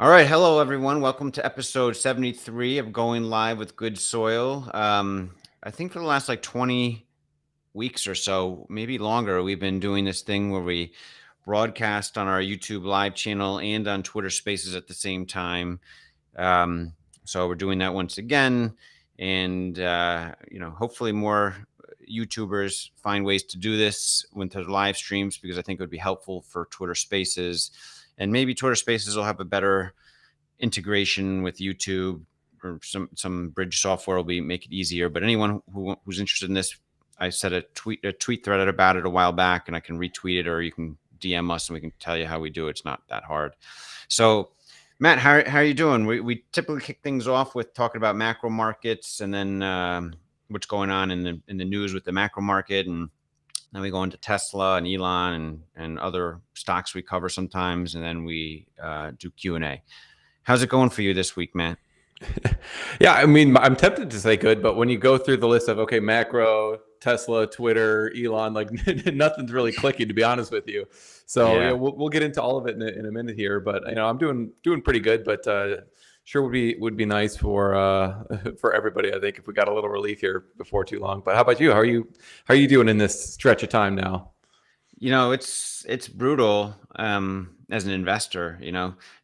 All right. Hello, everyone. Welcome to episode 73 of Going Live with Good Soil. I think for the last 20 weeks or so, maybe longer, we've been doing this thing where we broadcast on our YouTube live channel and on Twitter Spaces at the same time. Um, so we're doing that once again. And, hopefully more YouTubers find ways to do this with their live streams because I think it would be helpful for Twitter Spaces. And maybe Twitter Spaces will have a better integration with YouTube or some bridge software will make it easier. But anyone who's interested in this, I set a tweet thread about it a while back, and I can retweet it, or you can DM us and we can tell you how we do it. It's not that hard. So, Matt, how are you doing? We typically kick things off with talking about macro markets and then what's going on in the news with the macro market, and then we go into Tesla and Elon and other stocks we cover sometimes, and then we do Q&A. How's it going for you this week, Matt? Yeah, I mean, I'm tempted to say good, but when you go through the list of, okay, macro, Tesla, Twitter, Elon, nothing's really clicking, to be honest with you. So yeah, we'll get into all of it in a minute here, but I'm doing pretty good, but sure would be nice for everybody, I think, if we got a little relief here before too long. But how about you? How are you doing in this stretch of time now? It's brutal as an investor.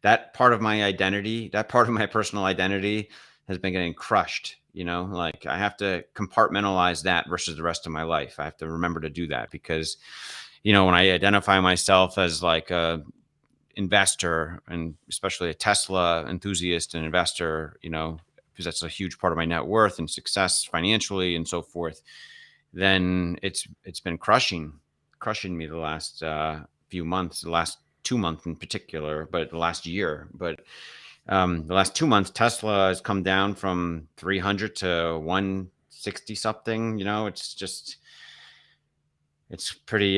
That part of my identity, that part of my personal identity has been getting crushed. I have to compartmentalize that versus the rest of my life. I have to remember to do that because, when I identify myself as like a investor, and especially a Tesla enthusiast and investor, because that's a huge part of my net worth and success financially and so forth, then it's been crushing me the last few months, the last 2 months in particular, but the last year. But the last 2 months, Tesla has come down from 300 to 160 something. It's pretty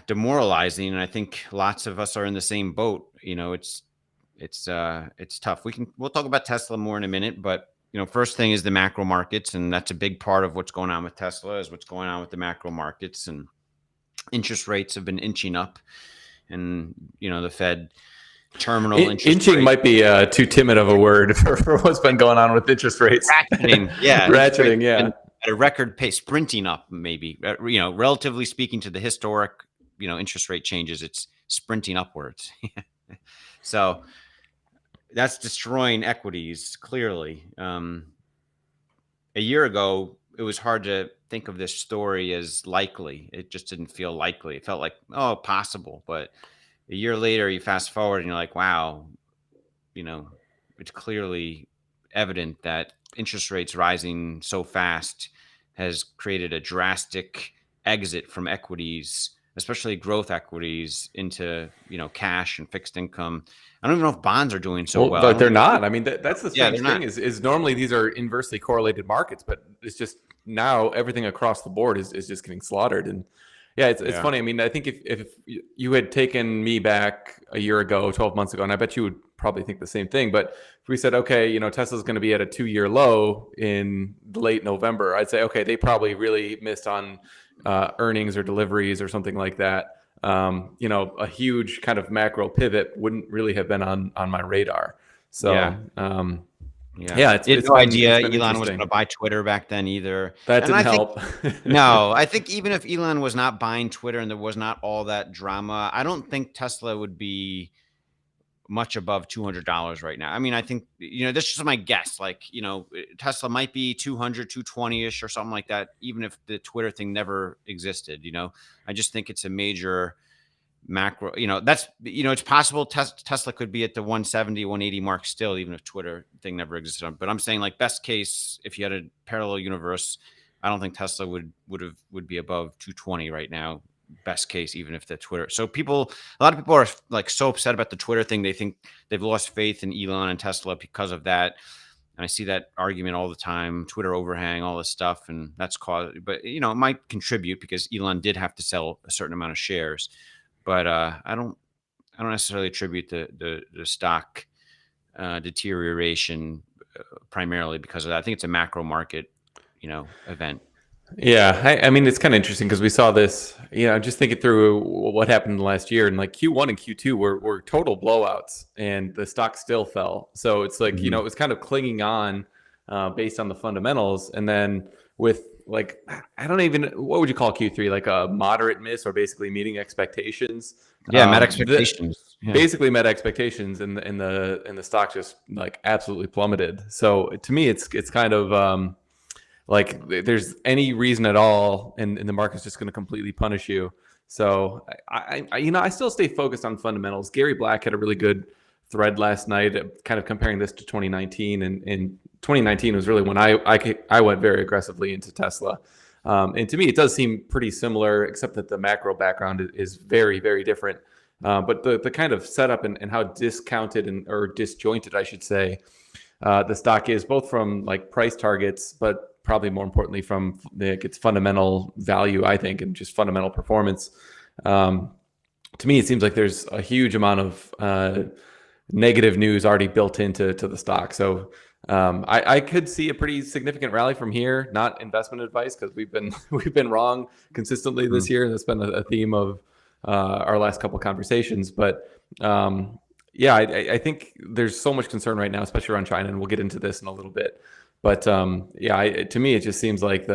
demoralizing, and I think lots of us are in the same boat. It's tough. We'll talk about Tesla more in a minute, but first thing is the macro markets, and that's a big part of what's going on with Tesla is what's going on with the macro markets. And interest rates have been inching up, and the Fed terminal interest inching rate, might be too timid of a word for what's been going on with interest rates. ratcheting, yeah, ratcheting, yeah, at a record pace, sprinting up, maybe. Relatively speaking to the historic, interest rate changes, it's sprinting upwards. So that's destroying equities clearly. A year ago, it was hard to think of this story as likely. It just didn't feel likely. It felt like, oh, possible. But a year later, you fast forward and you're like, wow, it's clearly evident that interest rates rising so fast has created a drastic exit from equities, especially growth equities, into cash and fixed income. I don't even know if bonds are doing so well. But they're not. I mean, that's the strange thing not. is normally these are inversely correlated markets, but it's just now everything across the board is just getting slaughtered. And yeah, it's funny. I mean, I think if you had taken me back a year ago, 12 months ago, and I bet you would probably think the same thing. But if we said, okay, Tesla's going to be at a 2-year low in late November, I'd say, okay, they probably really missed on earnings or deliveries or something like that. A huge kind of macro pivot wouldn't really have been on my radar. So, it's no idea Elon was going to buy Twitter back then either. That didn't help. No, I think even if Elon was not buying Twitter and there was not all that drama, I don't think Tesla would be much above $200 right now. I mean, I think, this is just my guess. Tesla might be 200, 220-ish or something like that, even if the Twitter thing never existed. I just think it's a major macro, that's, it's possible Tesla could be at the 170, 180 mark still, even if Twitter thing never existed. But I'm saying, best case, if you had a parallel universe, I don't think Tesla would be above 220 right now. Best case, even if the Twitter. So a lot of people are so upset about the Twitter thing. They think they've lost faith in Elon and Tesla because of that. And I see that argument all the time, Twitter overhang, all this stuff. And that's caused, but it might contribute because Elon did have to sell a certain amount of shares. But I don't necessarily attribute the stock deterioration primarily because of that. I think it's a macro market, event. Yeah, I mean, it's kind of interesting because we saw this, just thinking through what happened last year, and like Q1 and Q2 were total blowouts, and the stock still fell. So it's like, Mhm. it was kind of clinging on based on the fundamentals. And then with like, I don't even, what would you call Q3? Like a moderate miss or basically meeting expectations. Yeah, met The expectations. Yeah. basically met expectations, and the stock just like absolutely plummeted. So to me, it's kind of like there's any reason at all, and the market's just going to completely punish you. So I still stay focused on fundamentals. Gary Black had a really good thread last night, kind of comparing this to 2019, and 2019 was really when I went very aggressively into Tesla. And to me, it does seem pretty similar, except that the macro background is very, very different. But the kind of setup and how discounted or disjointed, I should say, the stock is, both from like price targets, but probably more importantly from its fundamental value, I think, and just fundamental performance. To me, it seems like there's a huge amount of negative news already built into the stock. So I could see a pretty significant rally from here. Not investment advice, because we've been wrong consistently this year. That's been a theme of our last couple of conversations. But yeah, I think there's so much concern right now, especially around China, and we'll get into this in a little bit. But yeah, to me, it just seems like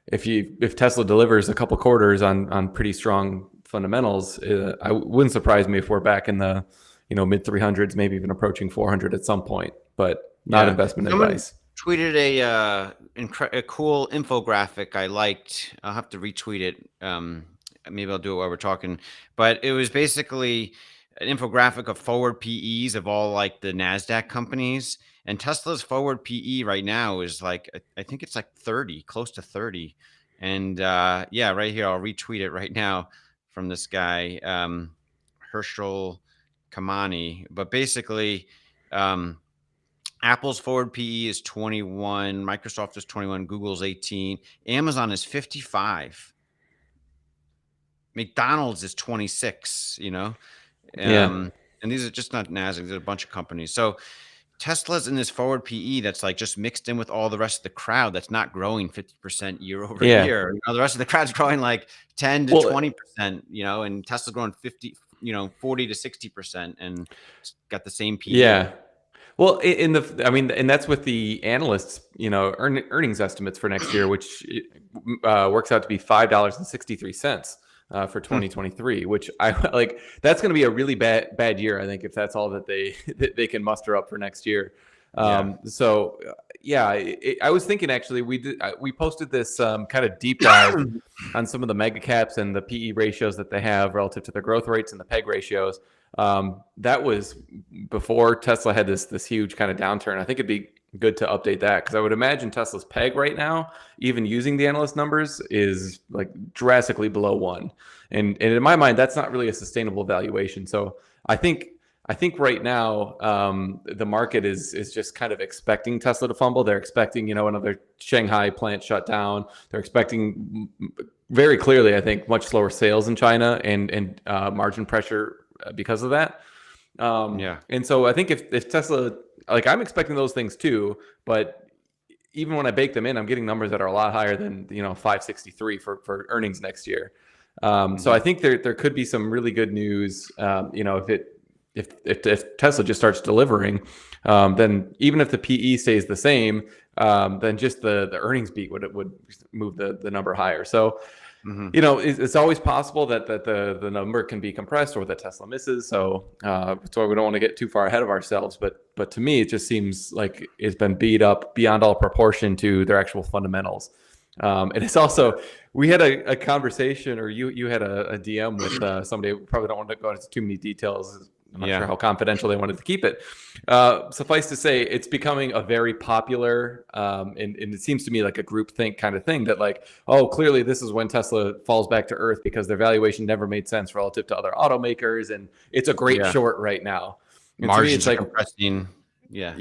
if Tesla delivers a couple quarters on pretty strong fundamentals, I wouldn't surprise me if we're back in the mid 300s, maybe even approaching 400 at some point. But not investment advice. Tweeted a cool infographic I liked. I'll have to retweet it. Maybe I'll do it while we're talking. But it was basically an infographic of forward PEs of all like the NASDAQ companies. And Tesla's forward PE right now is like, I think it's like 30, close to 30. And yeah, right here, I'll retweet it right now from this guy, Herschel Kamani. But basically, Apple's forward PE is 21, Microsoft is 21, Google's 18, Amazon is 55. McDonald's is 26, Yeah. And these are just not NASDAQ, there's a bunch of companies. So Tesla's in this forward PE that's like just mixed in with all the rest of the crowd that's not growing 50% year over Yeah. year. The rest of the crowd's growing like 10 to 20%, and Tesla's growing 50, 40 to 60%, and it's got the same PE. Yeah. Well, and that's with the analysts, earnings estimates for next year, which works out to be $5.63 for 2023, which I like. That's going to be a really bad year, I think, if that's all that they can muster up for next year. So yeah, I was thinking actually we posted this kind of deep dive on some of the mega caps and the PE ratios that they have relative to their growth rates and the PEG ratios. That was before Tesla had this huge kind of downturn. I think it'd be good to update that, because I would imagine Tesla's PEG right now, even using the analyst numbers, is like drastically below 1. And in my mind, that's not really a sustainable valuation. So I think right now the market is just kind of expecting Tesla to fumble. They're expecting another Shanghai plant shut down. They're expecting very clearly, I think, much slower sales in China and margin pressure because of that. And so I think if Tesla, like, I'm expecting those things too, but even when I bake them in, I'm getting numbers that are a lot higher than 563 for earnings next year. So I think there could be some really good news. If Tesla just starts delivering, then even if the PE stays the same, then just the earnings beat would move the number higher. So it's always possible that the number can be compressed, or that Tesla misses. So we don't want to get too far ahead of ourselves. But to me, it just seems like it's been beat up beyond all proportion to their actual fundamentals. And it's also, we had a conversation, or you had a DM with somebody. We probably don't want to go into too many details. I'm not sure how confidential they wanted to keep it. Suffice to say, it's becoming a very popular, and it seems to me like a groupthink kind of thing, that like, oh, clearly this is when Tesla falls back to earth because their valuation never made sense relative to other automakers, and it's a great short right now. And margins are compressing. Yeah.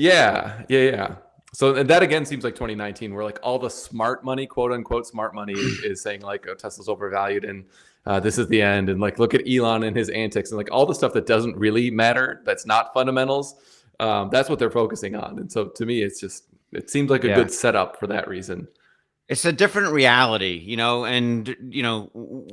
So that again seems like 2019, where like all the smart money, quote unquote smart money, is saying like, oh, Tesla's overvalued and this is the end. And like, look at Elon and his antics, and like all the stuff that doesn't really matter, that's not fundamentals. That's what they're focusing on. And so to me, it seems like a good setup for that reason. It's a different reality, and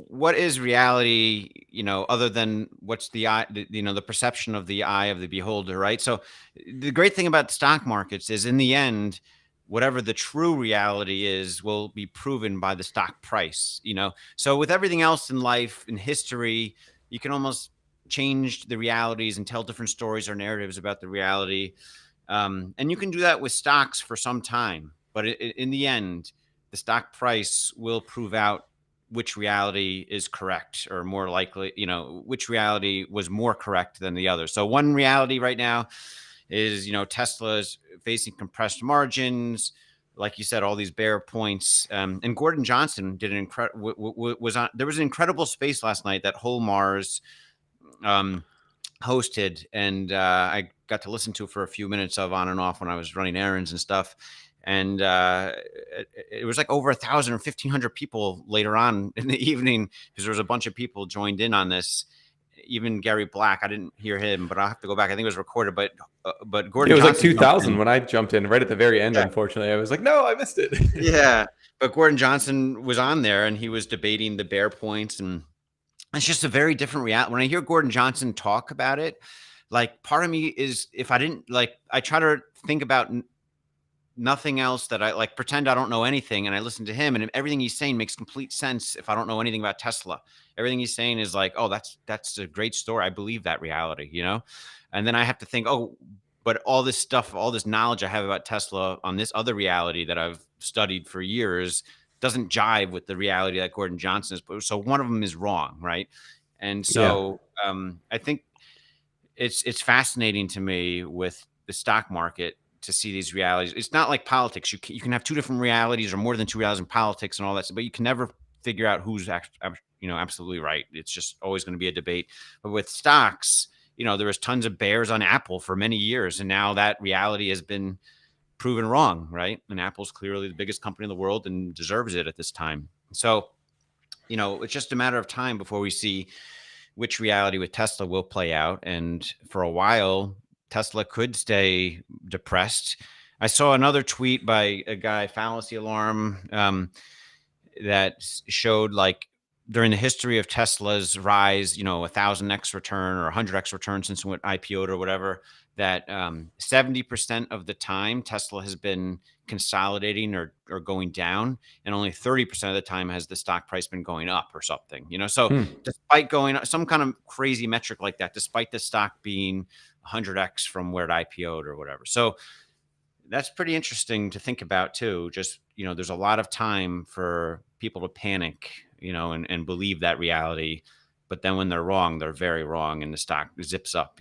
what is reality, other than what's the eye, the perception of the eye of the beholder, right? So the great thing about the stock markets is in the end, whatever the true reality is will be proven by the stock price, So with everything else in life, in history, you can almost change the realities and tell different stories or narratives about the reality. And you can do that with stocks for some time, but in the end, the stock price will prove out which reality is correct, or more likely, which reality was more correct than the other. So one reality right now is, Tesla is facing compressed margins. Like you said, all these bear points. And Gordon Johnson did an incredible, was on, there was an incredible space last night that Whole Mars um, hosted, and I got to listen to it for a few minutes of on and off when I was running errands and stuff. And it was like over 1,000 or 1,500 people later on in the evening, because there was a bunch of people joined in on this. Even Gary Black, I didn't hear him, but I'll have to go back. I think it was recorded, but It Gordon was like Johnson jumped 2000 in. when I jumped in right at the very end. Yeah. Unfortunately, I was like, no, I missed it. Yeah, but Gordon Johnson was on there, and he was debating the bear points, and it's just a very different reality. When I hear Gordon Johnson talk about it, like, part of me is, if I didn't, like, I try to think about nothing else, that I like, pretend I don't know anything, and I listen to him, and everything he's saying makes complete sense if I don't know anything about Tesla. Everything he's saying is like, oh, that's a great story. I believe that reality. And then I have to think, oh, but all this stuff, all this knowledge I have about Tesla on this other reality that I've studied for years doesn't jive with the reality that Gordon Johnson is. So one of them is wrong, right? And Yeah. so I think it's fascinating to me with the stock market to see these realities. It's not like politics. You can have two different realities, or more than two realities in politics and all that stuff, but you can never figure out who's absolutely right. It's just always going to be a debate. But with stocks, there was tons of bears on Apple for many years, and now that reality has been proven wrong, right? And Apple's clearly the biggest company in the world and deserves it at this time. So, it's just a matter of time before we see which reality with Tesla will play out. And for a while, Tesla could stay depressed. I saw another tweet by a guy, Fallacy Alarm, that showed, like, during the history of Tesla's rise, 1,000x return or 100x return since it went IPO'd or whatever, that 70% of the time Tesla has been consolidating or going down, and only 30% of the time has the stock price been going up or something. So despite going up, some kind of crazy metric like that, despite the stock being 100x from where it IPO'd or whatever. So that's pretty interesting to think about too. Just, there's a lot of time for people to panic, and believe that reality. But then when they're wrong, they're very wrong, and the stock zips up.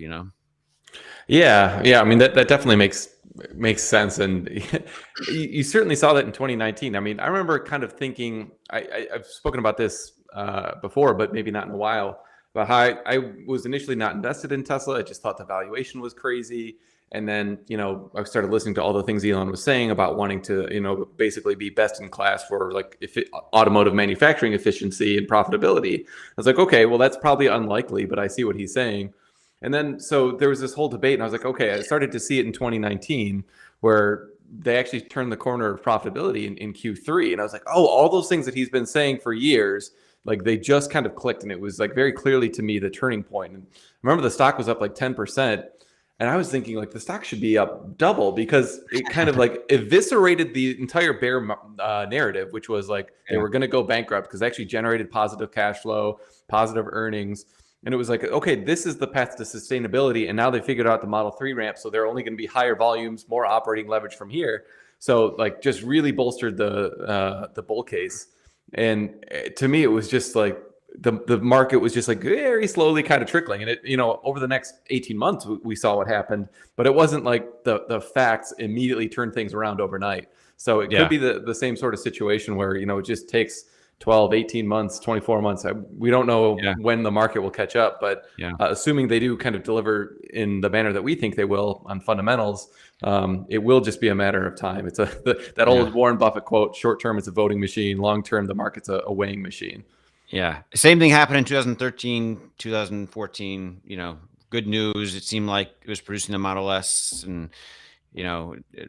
Yeah, yeah. I mean, that definitely makes sense, and you certainly saw that in 2019. I mean, I remember kind of thinking, I've spoken about this before, but maybe not in a while, about how I was initially not invested in Tesla. I just thought the valuation was crazy. And then, I started listening to all the things Elon was saying about wanting to, basically be best in class for like automotive manufacturing efficiency and profitability. I was like, okay, well, that's probably unlikely, but I see what he's saying. And then, so there was this whole debate, and I was like, okay, I started to see it in 2019, where they actually turned the corner of profitability in Q3. And I was like, oh, all those things that he's been saying for years, like, they just kind of clicked. And it was like very clearly to me the turning point. And I remember the stock was up like 10%. And I was thinking, like, the stock should be up double, because it kind of like eviscerated the entire bear narrative, which was like they were going to go bankrupt, because they actually generated positive cash flow, positive earnings. And it was like, okay, this is the path to sustainability. And now they figured out the Model 3 ramp. So they're only going to be higher volumes, more operating leverage from here. So, like, just really bolstered the bull case. And to me, it was just like, the market was just like very slowly kind of trickling. And it, over the next 18 months, we saw what happened, but it wasn't like the facts immediately turned things around overnight. So it could be the same sort of situation where, it just takes 12, 18 months, 24 months. We don't know when the market will catch up, but assuming they do kind of deliver in the manner that we think they will on fundamentals, it will just be a matter of time. It's that old Warren Buffett quote: short term, it's a voting machine. Long term, the market's a weighing machine. Yeah. Same thing happened in 2013, 2014, good news. It seemed like it was producing the Model S and,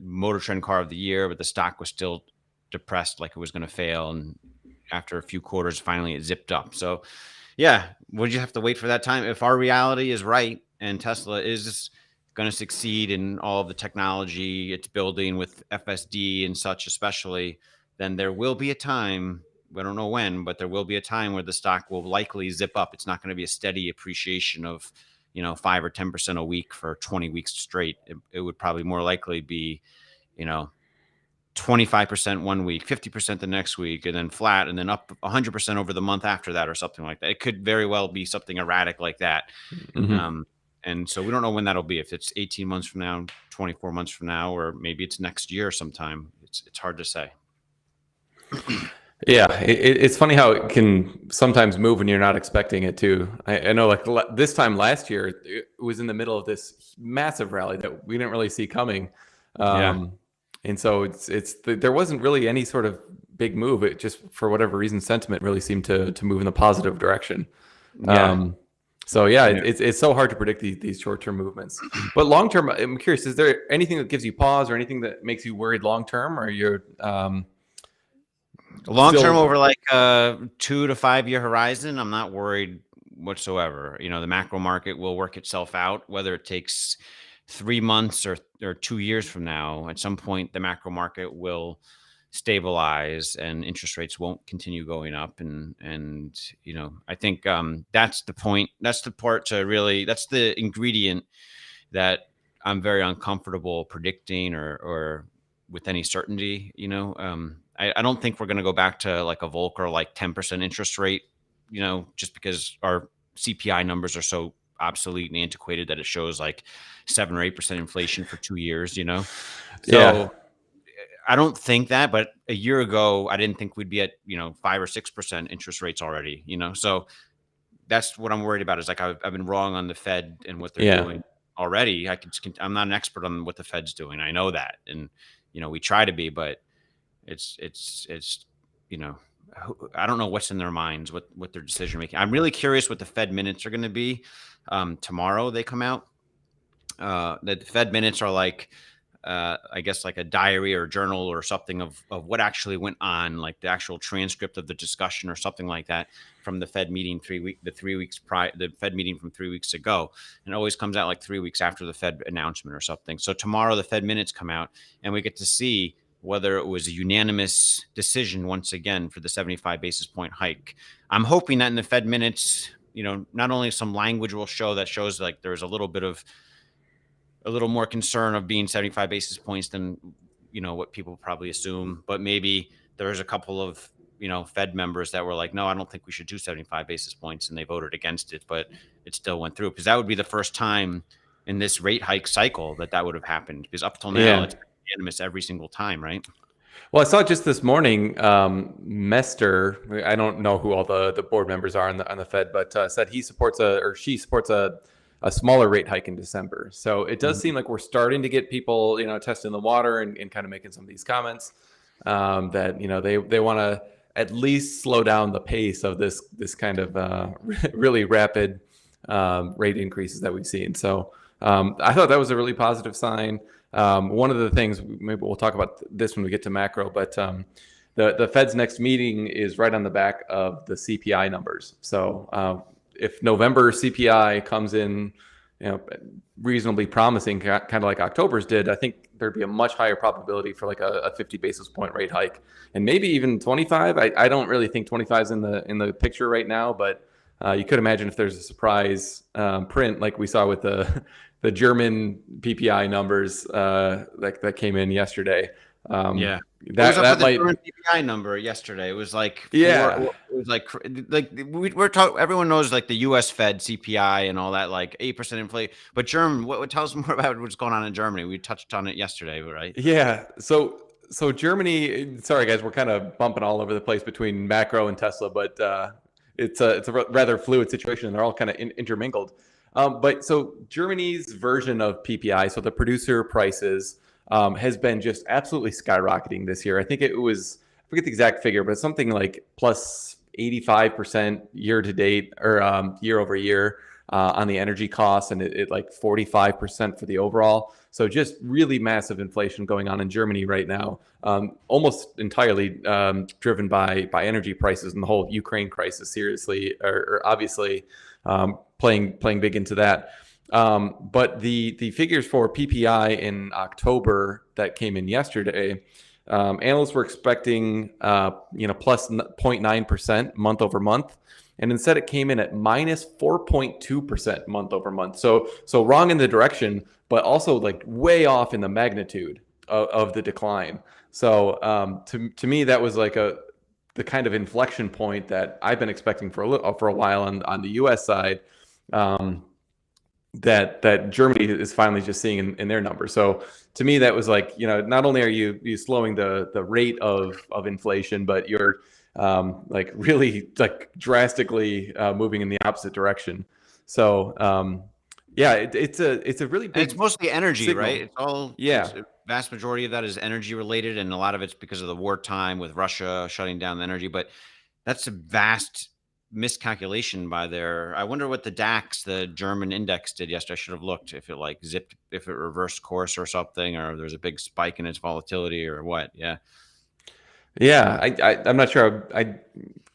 Motor Trend Car of the Year, but the stock was still depressed, like it was going to fail. And after a few quarters, finally it zipped up. So yeah, would you have to wait for that time? If our reality is right and Tesla is going to succeed in all of the technology it's building with FSD and such, especially, then there will be a time. We don't know when, but there will be a time where the stock will likely zip up. It's not going to be a steady appreciation of, 5 or 10% a week for 20 weeks straight. It would probably more likely be, 25% one week, 50% the next week, and then flat, and then up 100% over the month after that, or something like that. It could very well be something erratic like that. Mm-hmm. And so we don't know when that'll be. If it's 18 months from now, 24 months from now, or maybe it's next year sometime. It's hard to say. Yeah, it's funny how it can sometimes move when you're not expecting it to. I know, like this time last year, it was in the middle of this massive rally that we didn't really see coming. Yeah. And so there wasn't really any sort of big move. It just, for whatever reason, sentiment really seemed to move in the positive direction. Yeah. So yeah, it's so hard to predict these short-term movements. But long-term, I'm curious, is there anything that gives you pause or anything that makes you worried long-term, or you're long-term over like a 2 to 5 year horizon? I'm not worried whatsoever. The macro market will work itself out, whether it takes 3 months or 2 years from now. At some point, the macro market will stabilize and interest rates won't continue going up. And I think that's the point. That's the part to really, that's the ingredient that I'm very uncomfortable predicting or with any certainty. I don't think we're going to go back to like a Volcker, like 10% interest rate, just because our CPI numbers are so obsolete and antiquated that it shows like 7 or 8% inflation for 2 years, So Yeah. I don't think that, but a year ago, I didn't think we'd be at, 5 or 6% interest rates already, So that's what I'm worried about, is like, I've been wrong on the Fed and what they're doing already. I'm not an expert on what the Fed's doing. I know that. And, we try to be, but it's, I don't know what's in their minds, what their decision making. I'm really curious what the Fed minutes are going to be. Tomorrow they come out. The Fed minutes are like, I guess like a diary or journal or something of what actually went on, like the actual transcript of the discussion or something like that from the Fed meeting the 3 weeks prior, the Fed meeting from 3 weeks ago. And it always comes out like 3 weeks after the Fed announcement or something. So tomorrow the Fed minutes come out and we get to see whether it was a unanimous decision once again for the 75 basis point hike. I'm hoping that in the Fed minutes, not only some language will shows like there's a little more concern of being 75 basis points than, what people probably assume. But maybe there's a couple of, Fed members that were like, no, I don't think we should do 75 basis points. And they voted against it, but it still went through, because that would be the first time in this rate hike cycle that would have happened, because up till now, it's unanimous every single time, right? Well, I saw just this morning, Mester, I don't know who all the board members are on the Fed, but said she supports a smaller rate hike in December. So it does seem like we're starting to get people, testing the water and kind of making some of these comments that, they want to at least slow down the pace of this kind of really rapid rate increases that we've seen. So I thought that was a really positive sign. One of the things, maybe we'll talk about this when we get to macro, but the Fed's next meeting is right on the back of the CPI numbers. So if November CPI comes in, reasonably promising, kind of like October's did, I think there'd be a much higher probability for like a 50 basis point rate hike, and maybe even 25. I don't really think 25 is in the picture right now, but you could imagine if there's a surprise print like we saw with the German PPI numbers that came in yesterday. That might. The PPI number yesterday. It was like it was like we're talking. Everyone knows like the U.S. Fed CPI and all that, like 8% inflation. But German, what tells us more about what's going on in Germany? We touched on it yesterday, right? Yeah. So Germany. Sorry guys, we're kind of bumping all over the place between macro and Tesla, but it's a rather fluid situation, and they're all kind of intermingled. But so Germany's version of PPI, so the producer prices, has been just absolutely skyrocketing this year. I think it was, I forget the exact figure, but it's something like plus 85% year to date, or year over year on the energy costs, and it like 45% for the overall. So just really massive inflation going on in Germany right now, almost entirely driven by energy prices and the whole Ukraine crisis. Seriously, or obviously playing big into that. But the figures for PPI in October that came in yesterday, analysts were expecting plus 0.9% month over month, and instead it came in at minus 4.2% month over month. So wrong in the direction, but also like way off in the magnitude of the decline. So to me, that was like the kind of inflection point that I've been expecting for a while on the U.S. side. That Germany is finally just seeing in their numbers. So to me, that was like, not only are you slowing the rate of inflation, but you're like really like drastically moving in the opposite direction. So it's a really big. And it's mostly energy, signal. right? It's all Yeah. Vast majority of that is energy related, and a lot of it's because of the wartime with Russia shutting down the energy. But that's a vast miscalculation by their. I wonder what the DAX, the German index, did yesterday. I should have looked if it like zipped, if it reversed course or something, or there's a big spike in its volatility or what. Yeah. Yeah, I'm not sure. I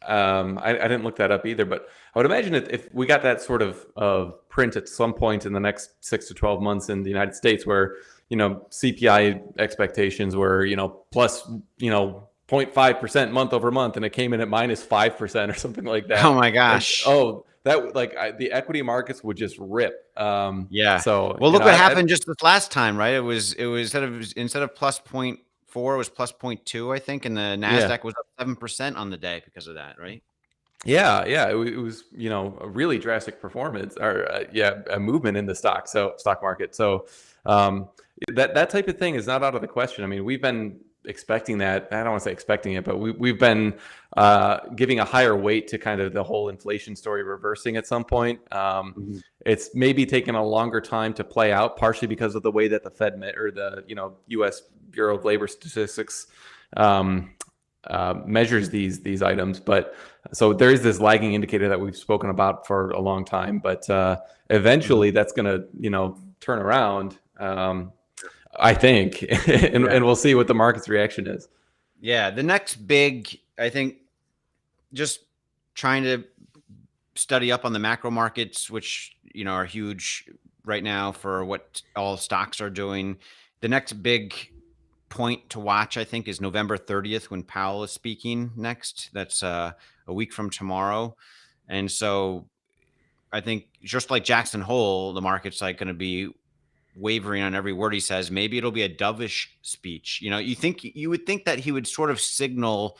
didn't look that up either, but I would imagine if we got that sort of print at some point in the next 6 to 12 months in the United States, where CPI expectations were plus 0.5% month over month, and it came in at minus 5% or something like that. Oh my gosh. The equity markets would just rip. Yeah. So Well, look what happened just this last time, right? It was instead of plus 0.4, it was plus 0.2, I think, and the Nasdaq was up 7% on the day because of that, right? Yeah, it was a really drastic performance, or a movement in the stock market. So that type of thing is not out of the question. I mean, we've been expecting that. I don't want to say expecting it, but we've been giving a higher weight to kind of the whole inflation story reversing at some point. It's maybe taken a longer time to play out, partially because of the way that the Fed or the U.S. Bureau of Labor Statistics measures these items. But so there is this lagging indicator that we've spoken about for a long time, but eventually that's going to turn around, I think, and we'll see what the market's reaction is. Yeah, the next big, I think, just trying to study up on the macro markets, which are huge right now for what all stocks are doing. The next big point to watch, I think, is November 30th when Powell is speaking next. That's a week from tomorrow. And so I think just like Jackson Hole, the market's like going to be wavering on every word he says. Maybe it'll be a dovish speech. You would think that he would sort of signal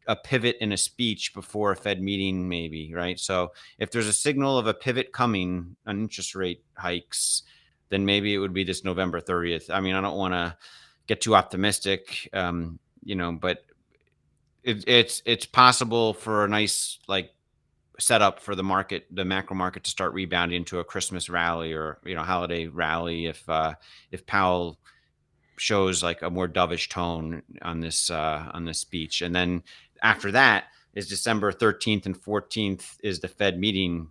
a pivot in a speech before a Fed meeting, maybe, right? So if there's a signal of a pivot coming on interest rate hikes, then maybe it would be this November 30th. I mean, I don't want to get too optimistic, but it's possible for a nice setup for the market, the macro market, to start rebounding into a Christmas rally or holiday rally if Powell shows like a more dovish tone on this speech. And then after that is December 13th and 14th is the Fed meeting,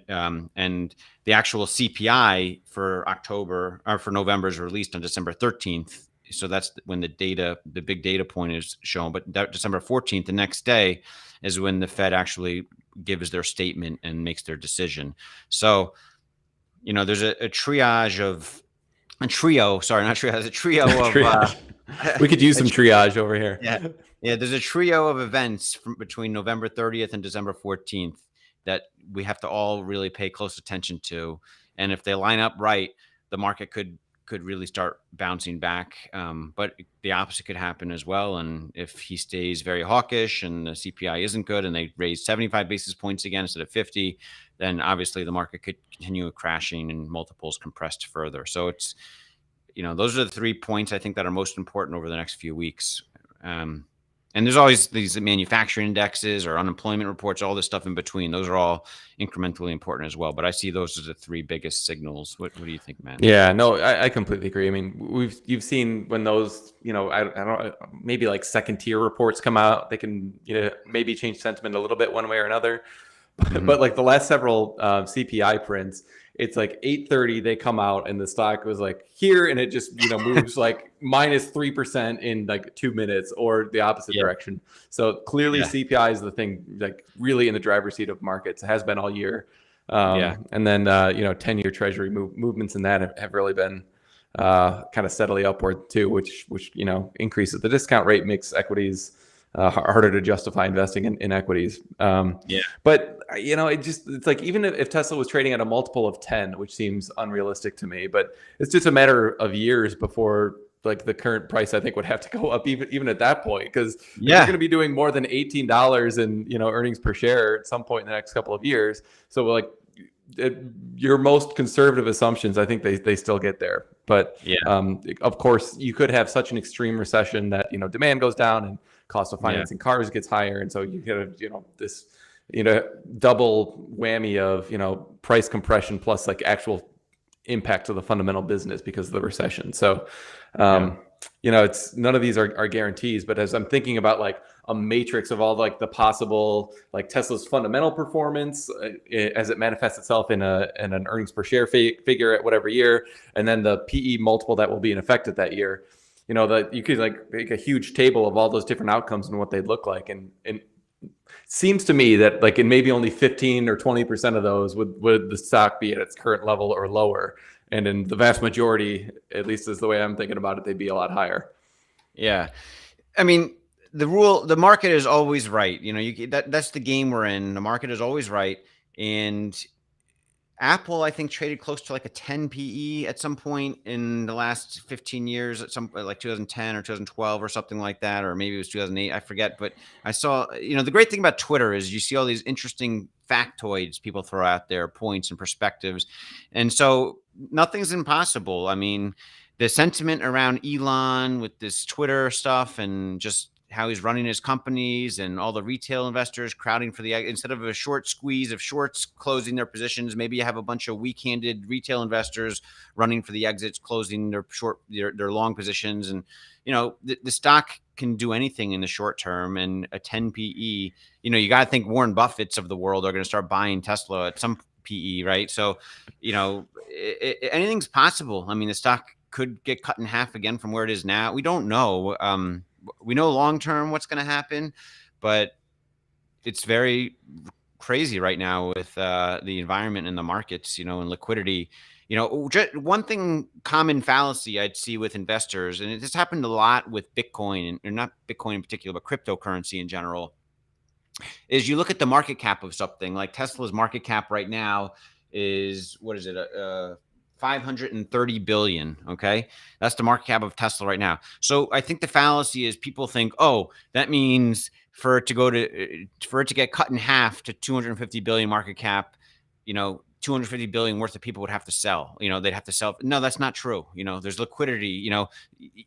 and the actual CPI for October or for November is released on December 13th. So that's when the big data point is shown. But December 14th, the next day, is when the Fed actually gives their statement and makes their decision. So, there's a trio of we could use some triage over here. Yeah. There's a trio of events between November 30th and December 14th that we have to all really pay close attention to. And if they line up right, the market could really start bouncing back. But the opposite could happen as well. And if he stays very hawkish and the CPI isn't good and they raise 75 basis points again instead of 50, then obviously the market could continue crashing and multiples compressed further. So it's, those are the 3 points I think that are most important over the next few weeks. And there's always these manufacturing indexes or unemployment reports, all this stuff in between. Those are all incrementally important as well. But I see those as the 3 biggest signals. What do you think, man? Yeah, no, I completely agree. I mean, you've seen when those, I don't maybe like second tier reports come out, they can, maybe change sentiment a little bit one way or another. But like the last several CPI prints, it's like 8:30 they come out and the stock was like here, and it just moves like -3% in like 2 minutes, or the opposite direction. So clearly CPI is the thing, like really in the driver's seat of markets. It has been all year. And then 10-year treasury movements in that have really been kind of steadily upward too, which increases the discount rate, makes equities harder to justify investing in equities. But it's like, even if Tesla was trading at a multiple of 10, which seems unrealistic to me, but it's just a matter of years before like the current price, I think, would have to go up even at that point, because you're going to be doing more than $18 in earnings per share at some point in the next couple of years. So like your most conservative assumptions, I think they still get there. But of course, you could have such an extreme recession that demand goes down and cost of financing cars gets higher, and so you get this double whammy of price compression plus like actual impact to the fundamental business because of the recession. So it's none of these are guarantees, but as I'm thinking about like a matrix of all like the possible, like Tesla's fundamental performance as it manifests itself in an earnings per share figure at whatever year, and then the PE multiple that will be in effect at that year, that you could like make a huge table of all those different outcomes and what they'd look like. And it seems to me that like in maybe only 15 or 20% of those would the stock be at its current level or lower. And in the vast majority, at least is the way I'm thinking about it, they'd be a lot higher. Yeah. I mean, the market is always right. That's the game we're in. The market is always right. And Apple, I think, traded close to like a 10 PE at some point in the last 15 years, at some like 2010 or 2012 or something like that, or maybe it was 2008. I forget. But I saw, the great thing about Twitter is you see all these interesting factoids people throw out there, points and perspectives. And so nothing's impossible. I mean, the sentiment around Elon with this Twitter stuff and just how he's running his companies and all the retail investors crowding for instead of a short squeeze of shorts closing their positions, maybe you have a bunch of weak-handed retail investors running for the exits, closing their long positions. And, the stock can do anything in the short term, and a 10 PE, you got to think Warren Buffett's of the world are going to start buying Tesla at some PE, right? So, anything's possible. I mean, the stock could get cut in half again from where it is now. We don't know. We know long-term what's going to happen, but it's very crazy right now with the environment and the markets, and liquidity. One thing, common fallacy I'd see with investors, and this happened a lot with Bitcoin, and not Bitcoin in particular, but cryptocurrency in general, is you look at the market cap of something like Tesla's market cap right now is, what is it? 530 billion. Okay. That's the market cap of Tesla right now. So I think the fallacy is people think, oh, that means for it to get cut in half to 250 billion market cap, 250 billion worth of people would have to sell, they'd have to sell. No, that's not true. There's liquidity,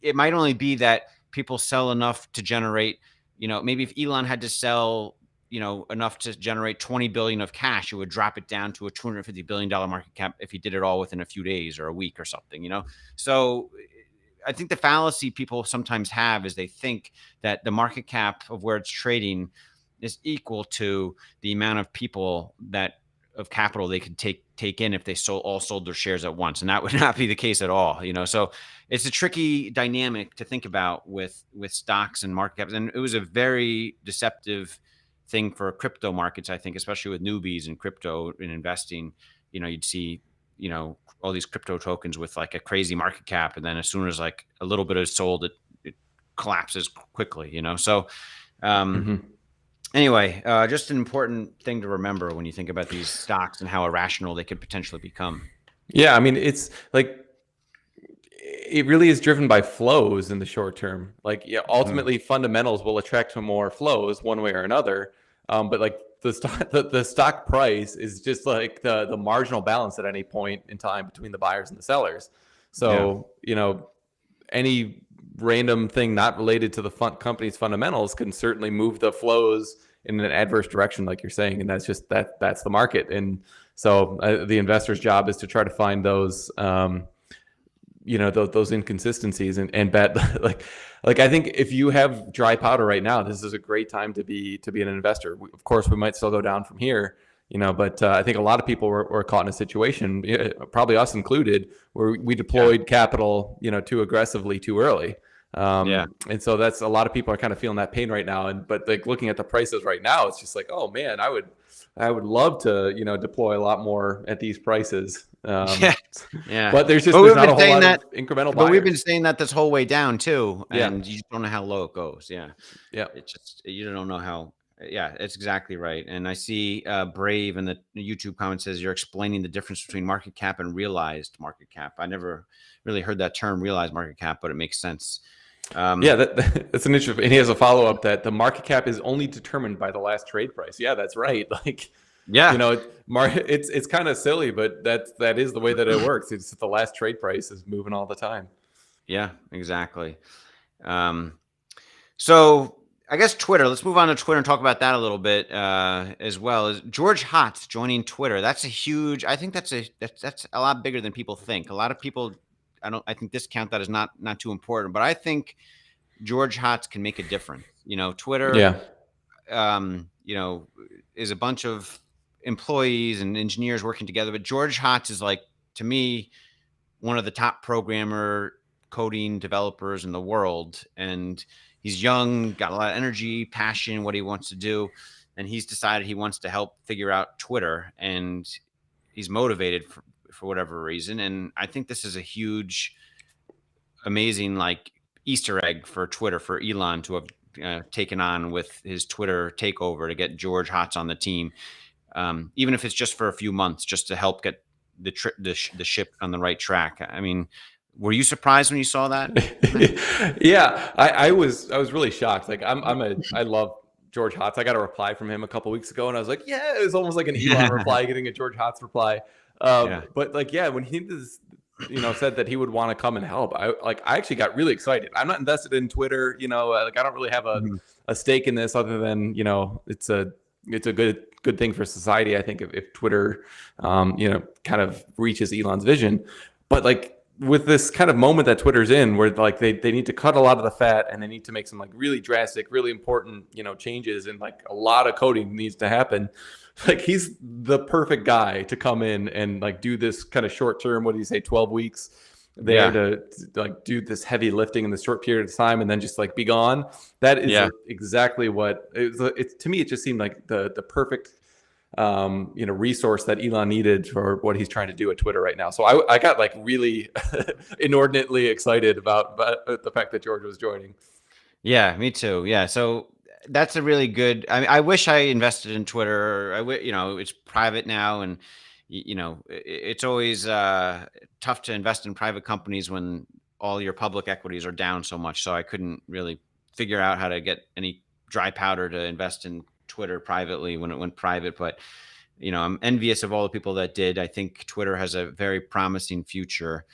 it might only be that people sell enough to generate, maybe if Elon had to sell, enough to generate 20 billion of cash, it would drop it down to a $250 billion market cap if he did it all within a few days or a week or something, So I think the fallacy people sometimes have is they think that the market cap of where it's trading is equal to the amount of people of capital they could take in if they all sold their shares at once. And that would not be the case at all, So it's a tricky dynamic to think about with stocks and market caps. And it was a very deceptive thing for crypto markets, I think, especially with newbies in crypto and investing. You'd see, all these crypto tokens with like a crazy market cap, and then as soon as like a little bit is sold, it collapses quickly. So anyway, just an important thing to remember when you think about these stocks and how irrational they could potentially become. Yeah, I mean, it's like it really is driven by flows in the short term. Like, ultimately fundamentals will attract to more flows one way or another. But like the stock price is just like the marginal balance at any point in time between the buyers and the sellers. So, any random thing not related to the company's fundamentals can certainly move the flows in an adverse direction, like you're saying. And that's just that's the market. And so the investor's job is to try to find those, those inconsistencies and bet like I think if you have dry powder right now, this is a great time to be an investor. Of course, we might still go down from here, But I think a lot of people were caught in a situation, probably us included, where we deployed capital, too aggressively, too early. And so that's a lot of people are kind of feeling that pain right now. But like looking at the prices right now, it's just like, oh man, I would love to, deploy a lot more at these prices. Yeah. But there's not a whole lot of incremental buyers. But we've been saying that this whole way down too, and Yeah. you just don't know how low it goes. Yeah. Yeah. It's just, you don't know how. Yeah, it's exactly right. And I see Brave in the YouTube comment says you're explaining the difference between market cap and realized market cap. I never really heard that term, realized market cap, but it makes sense. Yeah, that's an interesting. And he has a follow up that the market cap is only determined by the last trade price. Yeah, that's right. Like, it's kind of silly, but that is the way that it works. It's the last trade price is moving all the time. Yeah, exactly. So I guess Twitter. Let's move on to Twitter and talk about that a little bit as well. Is George Hotz joining Twitter? That's a huge. I think that's a lot bigger than people think. A lot of people. I think discount that as not too important, but I think George Hotz can make a difference. Twitter. Is a bunch of employees and engineers working together, but George Hotz is, like, to me, one of the top programmer coding developers in the world, and he's young, got a lot of energy, passion, what he wants to do, and he's decided he wants to help figure out Twitter, and he's motivated for whatever reason. And I think this is a huge, amazing, like, Easter egg for Twitter, for Elon to have taken on with his Twitter takeover, to get George Hotz on the team, even if it's just for a few months, just to help get the ship on the right track. I mean, were you surprised when you saw that? Yeah, I was really shocked. Like I love George Hotz. I got a reply from him a couple weeks ago, and I was like, yeah, it was almost like an Elon reply, getting a George Hotz reply. But like, yeah, when he said that he would want to come and help, I actually got really excited. I'm not invested in Twitter, like I don't really have a stake in this, other than it's a good thing for society. I think if Twitter, kind of reaches Elon's vision, but like with this kind of moment that Twitter's in, where like they need to cut a lot of the fat, and they need to make some like really drastic, really important, changes, and like a lot of coding needs to happen. Like he's the perfect guy to come in and like do this kind of short term, what do you say, 12 weeks there to like do this heavy lifting in this short period of time and then just like be gone. That is exactly what it's to me. It just seemed like the perfect resource that Elon needed for what he's trying to do at Twitter right now. So I got like really inordinately excited about the fact that George was joining. Yeah, me too. Yeah. So that's a really good, I wish I invested in Twitter. It's private now, and it's always tough to invest in private companies when all your public equities are down so much. So I couldn't really figure out how to get any dry powder to invest in Twitter privately when it went private. But I'm envious of all the people that did. I think Twitter has a very promising future.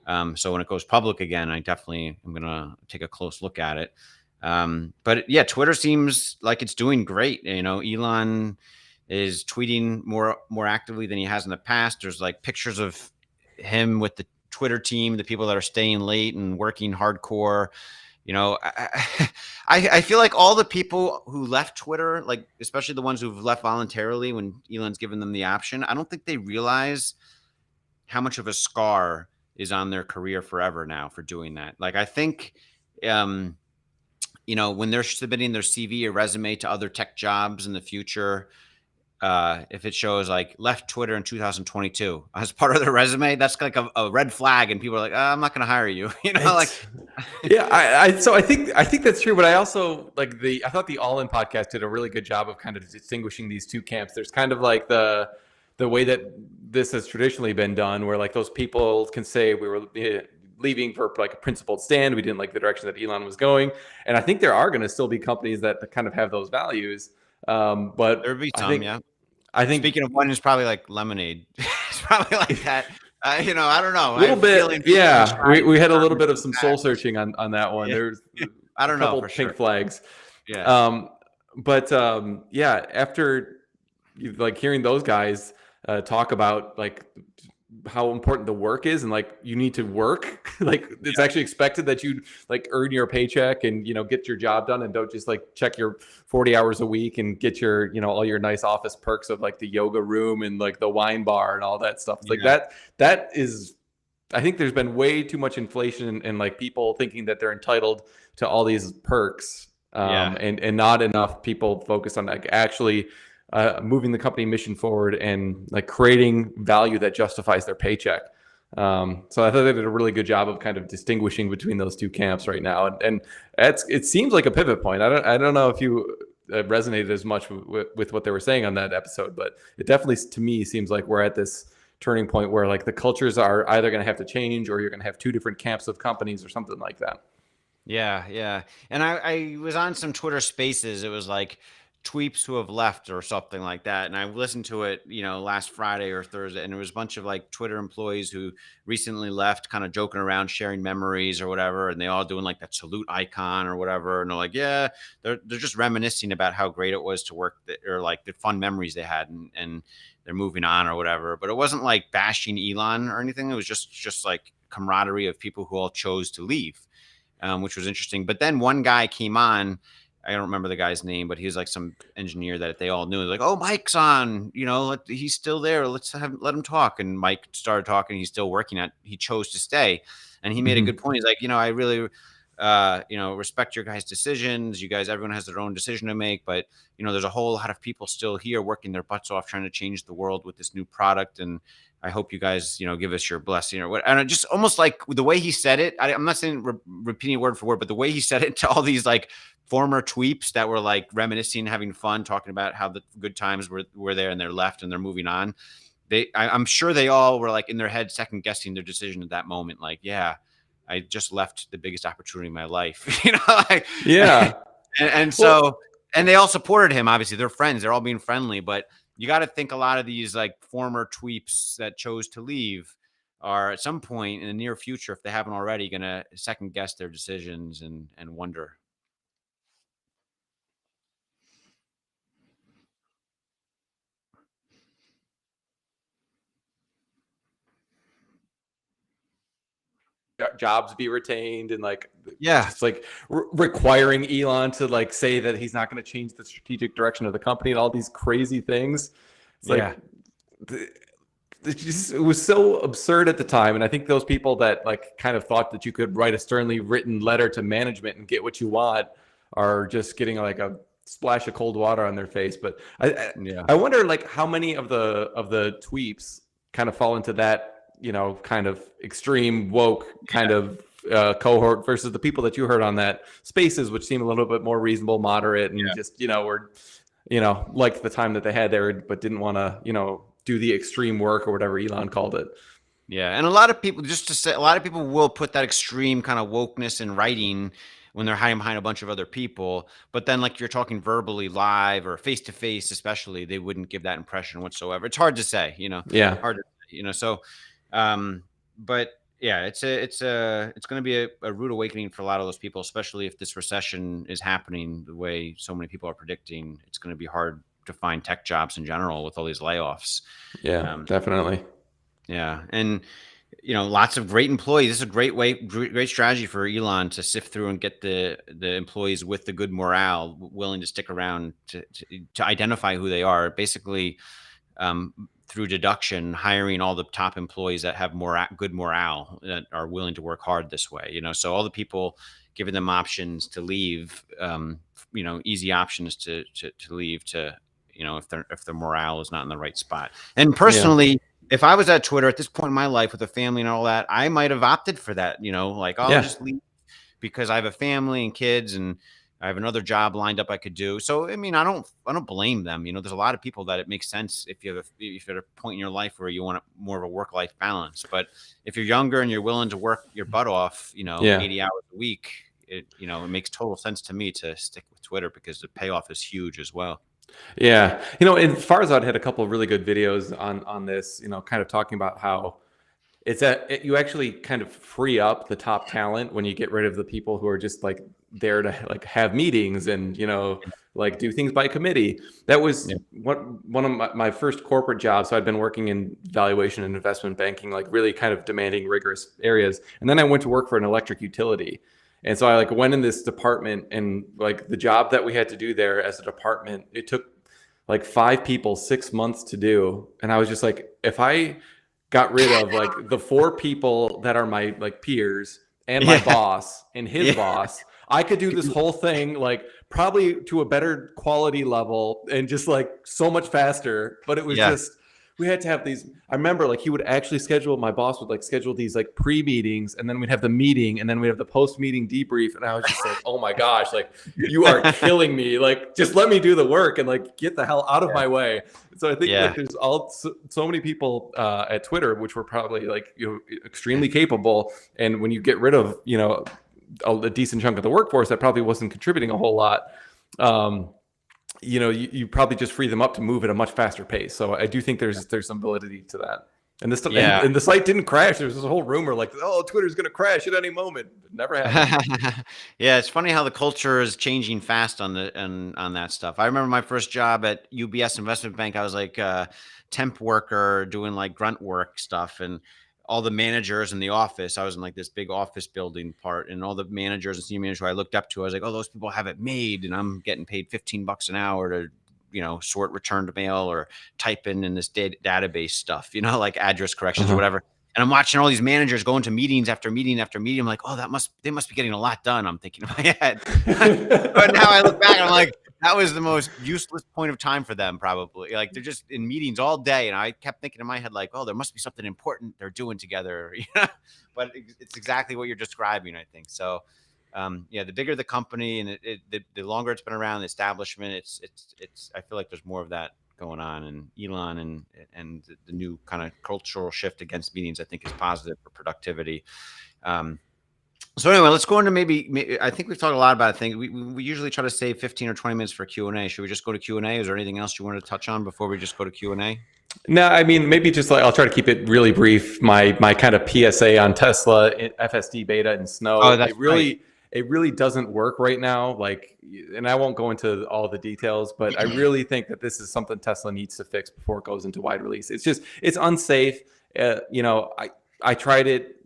So when it goes public again, I definitely am gonna take a close look at it. But yeah, Twitter seems like it's doing great. Elon is tweeting more actively than he has in the past. There's like pictures of him with the Twitter team, the people that are staying late and working hardcore. I feel like all the people who left Twitter, like especially the ones who've left voluntarily when Elon's given them the option, I don't think they realize how much of a scar is on their career forever now for doing that. Like, I think, when they're submitting their CV or resume to other tech jobs in the future, if it shows like left Twitter in 2022 as part of their resume, that's like a red flag, and people are like, I'm not going to hire you. Yeah, I think that's true, but I also like I thought the All In podcast did a really good job of kind of distinguishing these two camps. There's kind of like the way that this has traditionally been done, where like those people can say we were leaving for like a principled stand, we didn't like the direction that Elon was going, and I think there are going to still be companies that kind of have those values. But there'll be some, I think speaking of one, is probably like Lemonade. It's probably like that. I don't know. A little bit. Yeah. We had a little bit of some soul searching on that one. Yeah. There's I don't a couple know, pink flags. Yeah. After you like hearing those guys talk about like how important the work is, and like you need to work. Like it's actually expected that you like earn your paycheck and get your job done, and don't just like check your 40 hours a week and get your all your nice office perks of like the yoga room and like the wine bar and all that stuff. It's like that is, I think there's been way too much inflation and like people thinking that they're entitled to all these perks, and not enough people focused on like actually moving the company mission forward and like creating value that justifies their paycheck. So I thought they did a really good job of kind of distinguishing between those two camps right now, and it seems like a pivot point. I don't know if you resonated as much with what they were saying on that episode, but it definitely to me seems like we're at this turning point where like the cultures are either going to have to change, or you're going to have two different camps of companies or something like that. Yeah. And I was on some Twitter Spaces. It was like tweeps who have left or something like that. And I listened to it, last Friday or Thursday, and there was a bunch of like Twitter employees who recently left, kind of joking around, sharing memories or whatever, and they all doing like that salute icon or whatever. And they're like, yeah, they're just reminiscing about how great it was to work or like the fun memories they had, and they're moving on or whatever. But it wasn't like bashing Elon or anything. It was just like camaraderie of people who all chose to leave. Which was interesting. But then one guy came on. I don't remember the guy's name, but he was like some engineer that they all knew. Like, oh, Mike's on. He's still there. Let him talk. And Mike started talking. He's still working at. He chose to stay, and he made a good point. He's like, I really, respect your guys' decisions. You guys, everyone has their own decision to make, but there's a whole lot of people still here working their butts off trying to change the world with this new product, and I hope you guys, give us your blessing or what. And it just almost like the way he said it. I'm not saying repeating word for word, but the way he said it to all these like former tweeps that were like reminiscing, having fun, talking about how the good times were there, and they're left and they're moving on. I'm sure they all were like in their head second guessing their decision at that moment. Like, yeah, I just left the biggest opportunity in my life, like, Yeah. and so, and they all supported him. Obviously, they're friends. They're all being friendly, but you got to think a lot of these like former tweeps that chose to leave are at some point in the near future, if they haven't already, going to second guess their decisions and wonder. Jobs be retained, and like Yeah, just like requiring Elon to like say that he's not going to change the strategic direction of the company and all these crazy things. It's like it was so absurd at the time, and I think those people that like kind of thought that you could write a sternly written letter to management and get what you want are just getting like a splash of cold water on their face. But I wonder like how many of the tweeps kind of fall into that kind of extreme woke kind of cohort versus the people that you heard on that Spaces, which seem a little bit more reasonable, moderate, and just were liked the time that they had there, but didn't want to do the extreme work or whatever Elon called it. Yeah, and a lot of people, just to say, a lot of people will put that extreme kind of wokeness in writing when they're hiding behind a bunch of other people. But then, like, you're talking verbally live or face to face, especially, they wouldn't give that impression whatsoever. It's hard to say, Yeah. hard to say, So, but yeah, it's going to be a rude awakening for a lot of those people, especially if this recession is happening the way so many people are predicting. It's going to be hard to find tech jobs in general with all these layoffs. Yeah, definitely. Yeah, and lots of great employees. This is a great strategy for Elon to sift through and get the employees with the good morale, willing to stick around to identify who they are. Basically, through deduction, hiring all the top employees that have good morale, that are willing to work hard this way. So all the people, giving them options to leave, easy options to leave, to if their morale is not in the right spot. And personally, if I was at Twitter at this point in my life with a family and all that, I might have opted for that, like, I'll just leave because I have a family and kids and I have another job lined up I could do. So, I mean, I don't blame them. There's a lot of people that it makes sense if you're at a point in your life where you want more of a work-life balance. But if you're younger and you're willing to work your butt off, 80 hours a week, it makes total sense to me to stick with Twitter because the payoff is huge as well. Yeah. And Farzad had a couple of really good videos on this, kind of talking about how you actually kind of free up the top talent when you get rid of the people who are just like there to like have meetings and, you know, like do things by committee. That was one of my first corporate jobs. So I'd been working in valuation and investment banking, like really kind of demanding, rigorous areas. And then I went to work for an electric utility. And so I like went in this department, and like the job that we had to do there as a department, it took like 5 people 6 months to do. And I was just like, if I got rid of like the 4 people that are my like peers and my boss and his boss, I could do this whole thing like probably to a better quality level and just like so much faster. But it was just, we had to have these. I remember like he would actually schedule, my boss would like schedule these like pre-meetings, and then we'd have the meeting, and then we'd have the post-meeting debrief. And I was just like, oh my gosh, like you are killing me. Like just let me do the work and like get the hell out of my way. So I think like there's so many people at Twitter, which were probably like, you know, extremely capable. And when you get rid of, you know, a decent chunk of the workforce that probably wasn't contributing a whole lot, you know, you probably just free them up to move at a much faster pace. So I do think there's some validity to that. And this and the site didn't crash. There was this whole rumor like, oh, Twitter's going to crash at any moment. It never happened. Yeah, it's funny how the culture is changing fast on that stuff. I remember my first job at UBS Investment Bank. I was like a temp worker doing like grunt work stuff, and all the managers in the office, I was in like this big office building part, and all the managers and senior managers who I looked up to, I was like, oh, those people have it made, and I'm getting paid $15 an hour to, you know, sort returned mail or type in this database stuff, you know, like address corrections or whatever. And I'm watching all these managers go into meetings after meeting after meeting. I'm like, oh, they must be getting a lot done. I'm thinking in my head. But now I look back and I'm like, that was the most useless point of time for them, probably. Like they're just in meetings all day. And I kept thinking in my head, like, oh, there must be something important they're doing together. But it's exactly what you're describing, I think. So the bigger the company and the longer it's been around, the establishment, it's I feel like there's more of that going on. And Elon and the new kind of cultural shift against meetings, I think, is positive for productivity. So anyway, let's go into maybe I think we've talked a lot about things. We usually try to save 15 or 20 minutes for Q&A. Should we just go to Q&A? Is there anything else you wanted to touch on before we just go to Q&A? No, I mean, maybe just like, I'll try to keep it really brief. My kind of PSA on Tesla, FSD beta and snow. Oh, that's right. It really doesn't work right now. Like, and I won't go into all the details, but I really think that this is something Tesla needs to fix before it goes into wide release. It's unsafe. You know, I tried it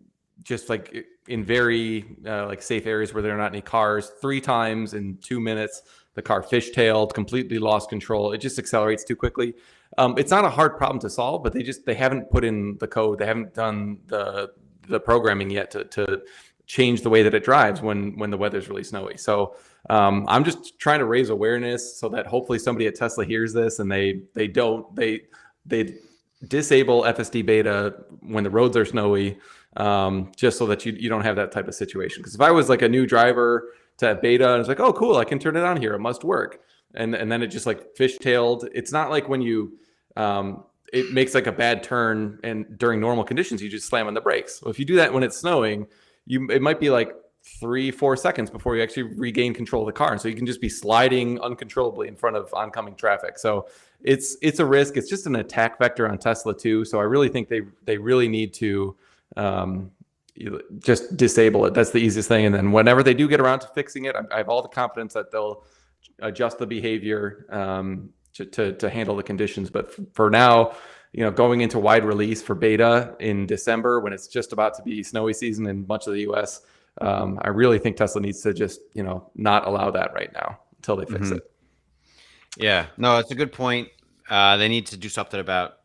just like in very like safe areas where there are not any cars 3 times in 2 minutes. The car fishtailed, completely lost control. It just accelerates too quickly. It's not a hard problem to solve, but they haven't put in the code. They haven't done the programming yet to change the way that it drives when the weather's really snowy. So I'm just trying to raise awareness so that hopefully somebody at Tesla hears this and they disable FSD beta when the roads are snowy, just so that you don't have that type of situation. Because if I was like a new driver to beta and it's like, oh cool, I can turn it on here, it must work, and then it just like fishtailed. It's not like when you it makes like a bad turn and during normal conditions you just slam on the brakes. So if you do that when it's snowing, it might be like 3-4 seconds before you actually regain control of the car. And so you can just be sliding uncontrollably in front of oncoming traffic. So it's a risk. It's just an attack vector on Tesla too. So I really think they really need to just disable it. That's the easiest thing. And then whenever they do get around to fixing it, I have all the confidence that they'll adjust the behavior to handle the conditions. But for now, you know, going into wide release for beta in December when it's just about to be snowy season in much of the US, I really think Tesla needs to just, you know, not allow that right now until they fix it. Yeah, no, it's a good point. They need to do something about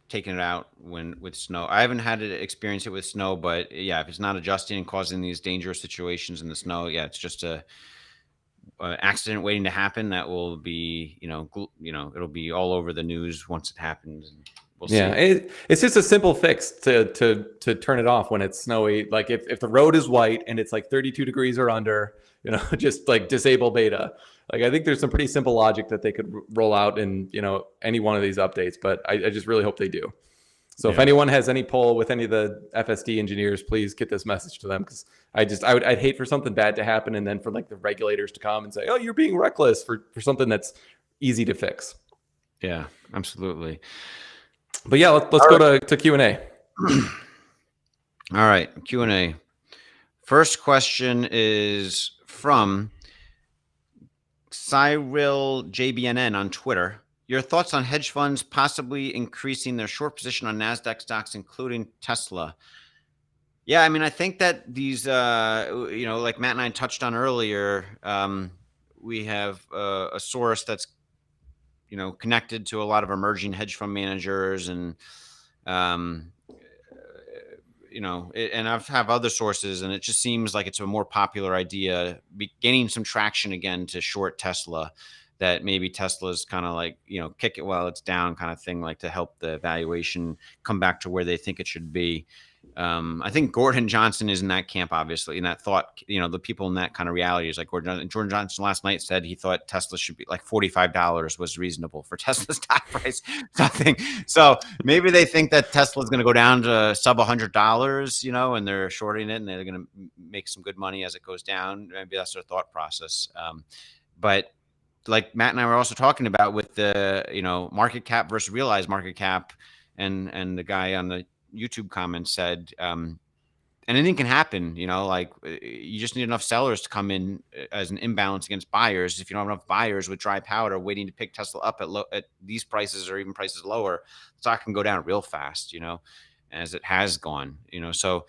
taking it out with snow. I haven't had to experience it with snow, but yeah, if it's not adjusting and causing these dangerous situations in the snow, yeah, it's just a accident waiting to happen that will be, you know, it'll be all over the news once it happens. And we'll see. It's just a simple fix to turn it off when it's snowy. Like if the road is white and it's like 32 degrees or under, you know, just like disable beta. Like I think there's some pretty simple logic that they could roll out in, you know, any one of these updates, but I just really hope they do. So if anyone has any pull with any of the FSD engineers, please get this message to them, because I'd hate for something bad to happen and then for like the regulators to come and say, oh, you're being reckless for something that's easy to fix. Yeah, absolutely. But yeah, let's go to Q&A. All right, Q&A. First question is from Cyril JBNN on Twitter. Your thoughts on hedge funds possibly increasing their short position on NASDAQ stocks, including Tesla? Yeah, I mean, I think that these, like Matt and I touched on earlier, we have a source that's, connected to a lot of emerging hedge fund managers, and and I've have other sources, and it just seems like it's a more popular idea, gaining some traction again to short Tesla. That maybe Tesla's kind of like, kick it while it's down kind of thing, like to help the valuation come back to where they think it should be. I think Gordon Johnson is in that camp, obviously, in that thought, the people in that kind of reality is like Jordan Johnson last night said he thought Tesla should be like $45 was reasonable for Tesla's stock price. Something. So maybe they think that Tesla is going to go down to sub $100, and they're shorting it, and they're going to make some good money as it goes down. Maybe that's their thought process. But like Matt and I were also talking about with the, market cap versus realized market cap, and the guy on the YouTube comments said, anything can happen, like you just need enough sellers to come in as an imbalance against buyers. If you don't have enough buyers with dry powder waiting to pick Tesla up at these prices or even prices lower, the stock can go down real fast, as it has gone, so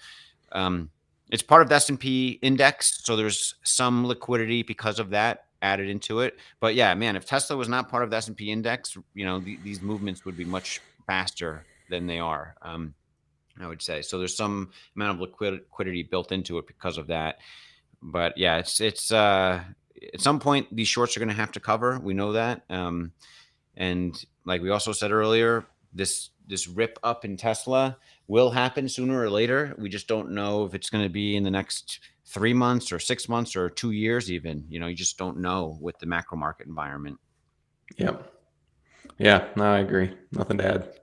it's part of the S&P index. So there's some liquidity because of that added into it. But yeah, man, if Tesla was not part of the S&P index, these movements would be much faster than they are. I would say. So there's some amount of liquidity built into it because of that. But yeah, it's at some point these shorts are going to have to cover. We know that. And like we also said earlier, this rip up in Tesla will happen sooner or later. We just don't know if it's going to be in the next 3 months or 6 months or 2 years even. You just don't know with the macro market environment. Yep. Yeah, no, I agree. Nothing to add.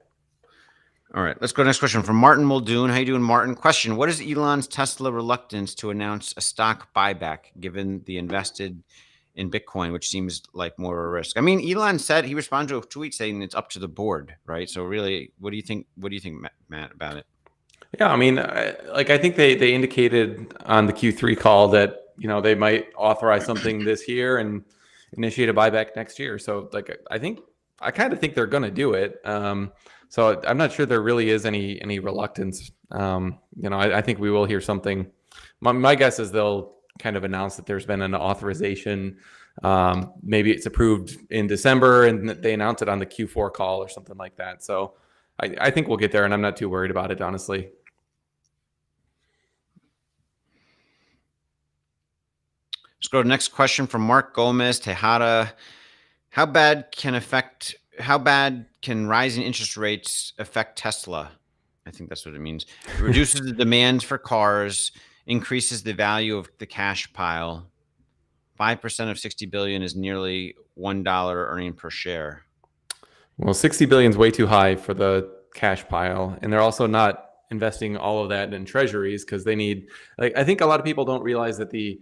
All right, let's go to the next question from Martin Muldoon. How you doing, Martin? Question: what is Elon's Tesla reluctance to announce a stock buyback, given the invested in Bitcoin, which seems like more of a risk? I mean, Elon said he responded to a tweet saying it's up to the board, right? So really, what do you think? What do you think, Matt, about it? Yeah, I mean, I think they indicated on the Q3 call that they might authorize something this year and initiate a buyback next year. So I kind of think they're going to do it. So I'm not sure there really is any reluctance. I think we will hear something. My guess is they'll kind of announce that there's been an authorization. Maybe it's approved in December and they announce it on the Q4 call or something like that. So I think we'll get there, and I'm not too worried about it, honestly. Let's go to the next question from Mark Gomez Tejada. How bad can rising interest rates affect Tesla? I think that's what it means. It reduces the demand for cars, increases the value of the cash pile. 5% of 60 billion is nearly $1 earning per share. Well, 60 billion is way too high for the cash pile, and they're also not investing all of that in treasuries because they need. I think a lot of people don't realize that the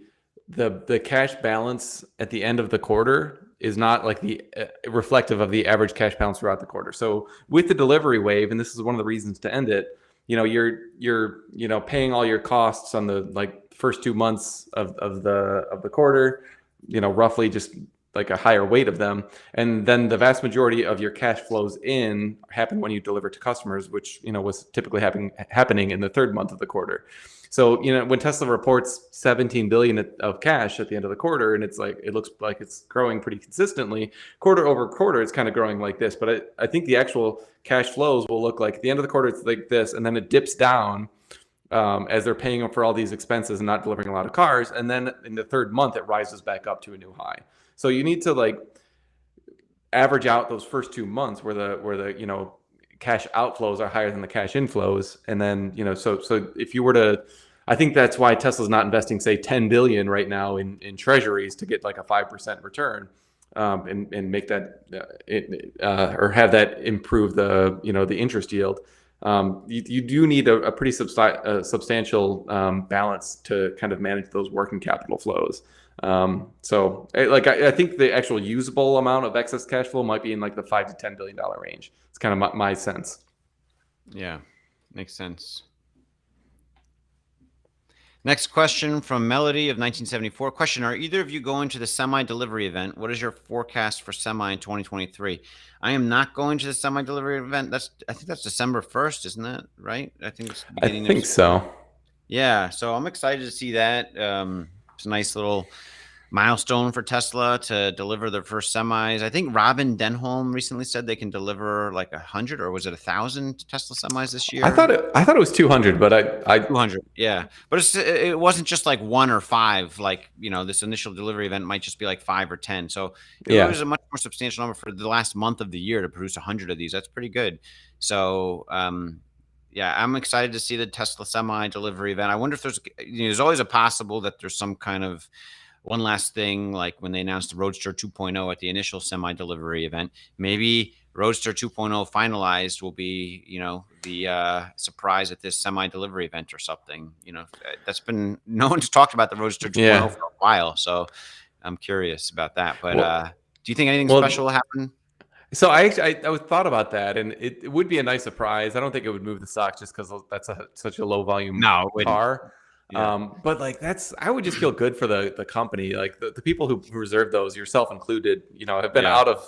cash balance at the end of the quarter is not like the reflective of the average cash balance throughout the quarter. So with the delivery wave, and this is one of the reasons to end it, you're paying all your costs on the first 2 months of the quarter, roughly just like a higher weight of them, and then the vast majority of your cash flows happen when you deliver to customers, which was typically happening in the third month of the quarter. So when Tesla reports 17 billion of cash at the end of the quarter, and it looks like it's growing pretty consistently quarter over quarter, it's kind of growing like this. But I think the actual cash flows will look like at the end of the quarter it's like this, and then it dips down as they're paying for all these expenses and not delivering a lot of cars, and then in the third month it rises back up to a new high. So you need to average out those first 2 months where the cash outflows are higher than the cash inflows, and then so if you were to, I think that's why Tesla's not investing say 10 billion right now in treasuries to get like a 5% return, and make that or have that improve the the interest yield. You do need a pretty substantial balance to kind of manage those working capital flows. So I think the actual usable amount of excess cash flow might be in like the $5 to $10 billion range. It's kind of my sense. Yeah, makes sense. Next question from Melody of 1974. Question: Are either of you going to the semi delivery event? What is your forecast for semi in 2023? I am not going to the semi delivery event. I think that's December 1st, isn't that right? I think it's the I beginning of think December. so. Yeah, so I'm excited to see that. It's a nice little milestone for Tesla to deliver their first semis. I think Robin Denholm recently said they can deliver like 100, or was it 1,000 Tesla semis this year? I thought it was 200, but I 200, yeah. But it wasn't just like 1 or 5. Like, this initial delivery event might just be like 5 or 10. So it yeah. was a much more substantial number for the last month of the year to produce 100 of these. That's pretty good. So, yeah, I'm excited to see the Tesla semi delivery event. I wonder if there's always a possible that there's some kind of one last thing, like when they announced the Roadster 2.0 at the initial semi delivery event. Maybe Roadster 2.0 finalized will be, the surprise at this semi delivery event or something. That's been no one's talked about the Roadster 2.0 for a while, so I'm curious about that. But do you think anything special will happen? So I was thought about that, and it would be a nice surprise. I don't think it would move the stock just because that's such a low volume car. Yeah. But like I would just feel good for the company, like the people who reserved those, yourself included, have been out of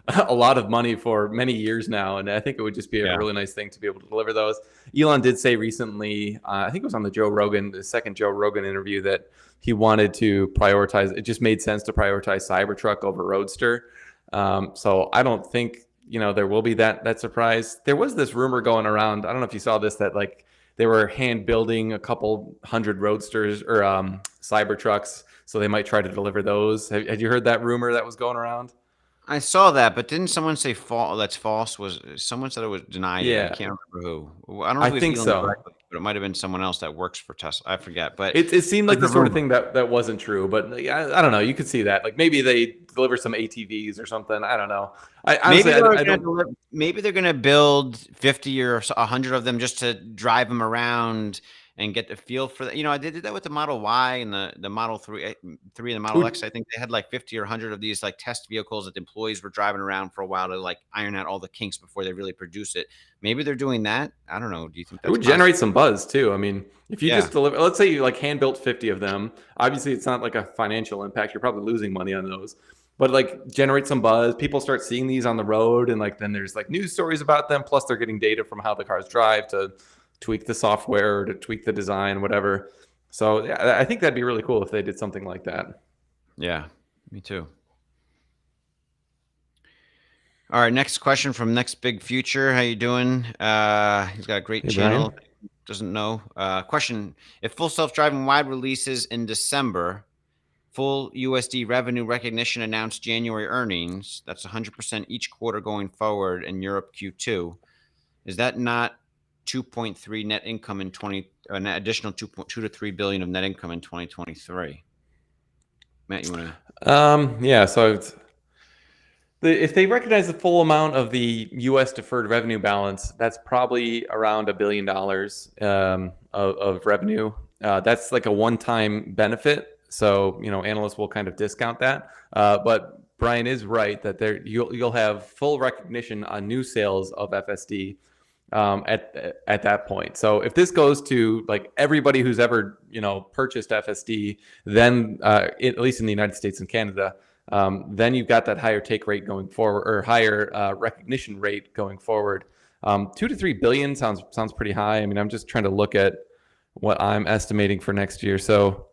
a lot of money for many years now, and I think it would just be a really nice thing to be able to deliver those. Elon did say recently, I think it was on the second Joe Rogan interview, that he wanted to prioritize. It just made sense to prioritize Cybertruck over Roadster. So I don't think there will be that surprise. There was this rumor going around. I don't know if you saw this, that like they were hand building a couple hundred Roadsters or Cybertrucks, so they might try to deliver those. Had you heard that rumor that was going around? I saw that, but didn't someone say that's false? Someone said it was denied it? I can't remember who. I don't know if it was think Elon so. directly, but it might have been someone else that works for Tesla. I forget, but it seemed like the sort of thing that wasn't true. But I don't know. You could see that, like maybe they deliver some ATVs or something. I don't know. Maybe they're gonna build 50 or 100 of them just to drive them around and get the feel for that. They did that with the Model Y and the Model 3 and the Model X. I think they had like 50 or 100 of these like test vehicles that the employees were driving around for a while to like iron out all the kinks before they really produce it. Maybe they're doing that. I don't know. Do you think that would generate some buzz too? I mean, if you just deliver, let's say you like hand built 50 of them, obviously it's not like a financial impact. You're probably losing money on those. But like generate some buzz. People start seeing these on the road, and like then there's like news stories about them. Plus they're getting data from how the cars drive to tweak the software, to tweak the design, whatever. So yeah, I think that'd be really cool if they did something like that. Yeah, me too. All right, next question from Next Big Future. How you doing? He's got a great channel. Brian? Doesn't know. Question: If full self-driving wide releases in December, full USD revenue recognition announced January earnings, that's 100% each quarter going forward in Europe Q2. Is that not 2.3 net income in an additional 2.2 to 3 billion of net income in 2023? Matt, you want to? Yeah. So if they recognize the full amount of the U.S. deferred revenue balance, that's probably around $1 billion of revenue. That's like a one-time benefit. So, analysts will kind of discount that. But Brian is right that you'll have full recognition on new sales of FSD at that point. So if this goes to like everybody who's ever purchased FSD, then at least in the United States and Canada, then you've got that higher take rate going forward, or higher recognition rate going forward. 2 to 3 billion sounds pretty high. I mean, I'm just trying to look at what I'm estimating for next year. So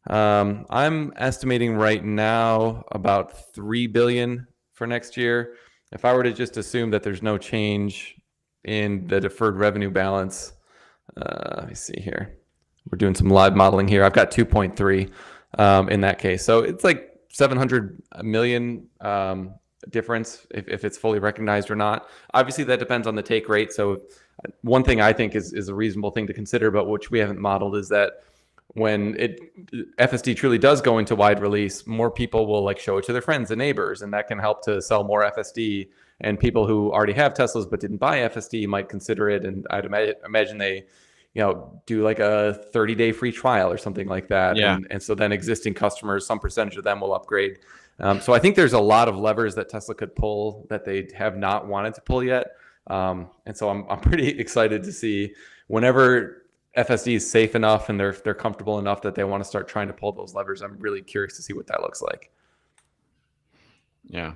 I'm estimating right now about 3 billion for next year. If I were to just assume that there's no change in the deferred revenue balance, let me see here. We're doing some live modeling here. I've got 2.3 in that case. So it's like 700 million difference if it's fully recognized or not. Obviously, that depends on the take rate. So one thing I think is a reasonable thing to consider, but which we haven't modeled, is that when FSD truly does go into wide release, more people will like show it to their friends and neighbors, and that can help to sell more FSD. And people who already have Teslas but didn't buy FSD might consider it, and I'd imagine they, do like a 30-day free trial or something like that. Yeah. And so then existing customers, some percentage of them will upgrade. So I think there's a lot of levers that Tesla could pull that they have not wanted to pull yet. And so I'm pretty excited to see whenever FSD is safe enough and they're comfortable enough that they want to start trying to pull those levers. I'm really curious to see what that looks like. Yeah.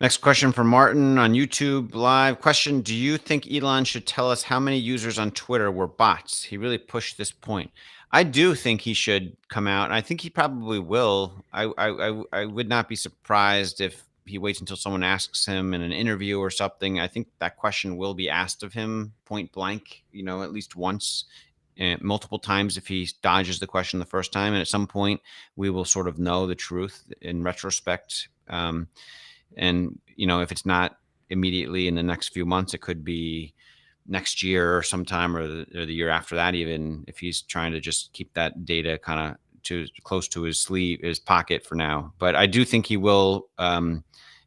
Next question from Martin on YouTube Live. Question: do you think Elon should tell us how many users on Twitter were bots? He really pushed this point. I do think he should come out, and I think he probably will. I would not be surprised if he waits until someone asks him in an interview or something. I think that question will be asked of him point blank, at least once, multiple times if he dodges the question the first time. And at some point, we will sort of know the truth in retrospect. And, if it's not immediately in the next few months, it could be next year or sometime or the year after that, even if he's trying to just keep that data kind of close to his pocket for now. But I do think he will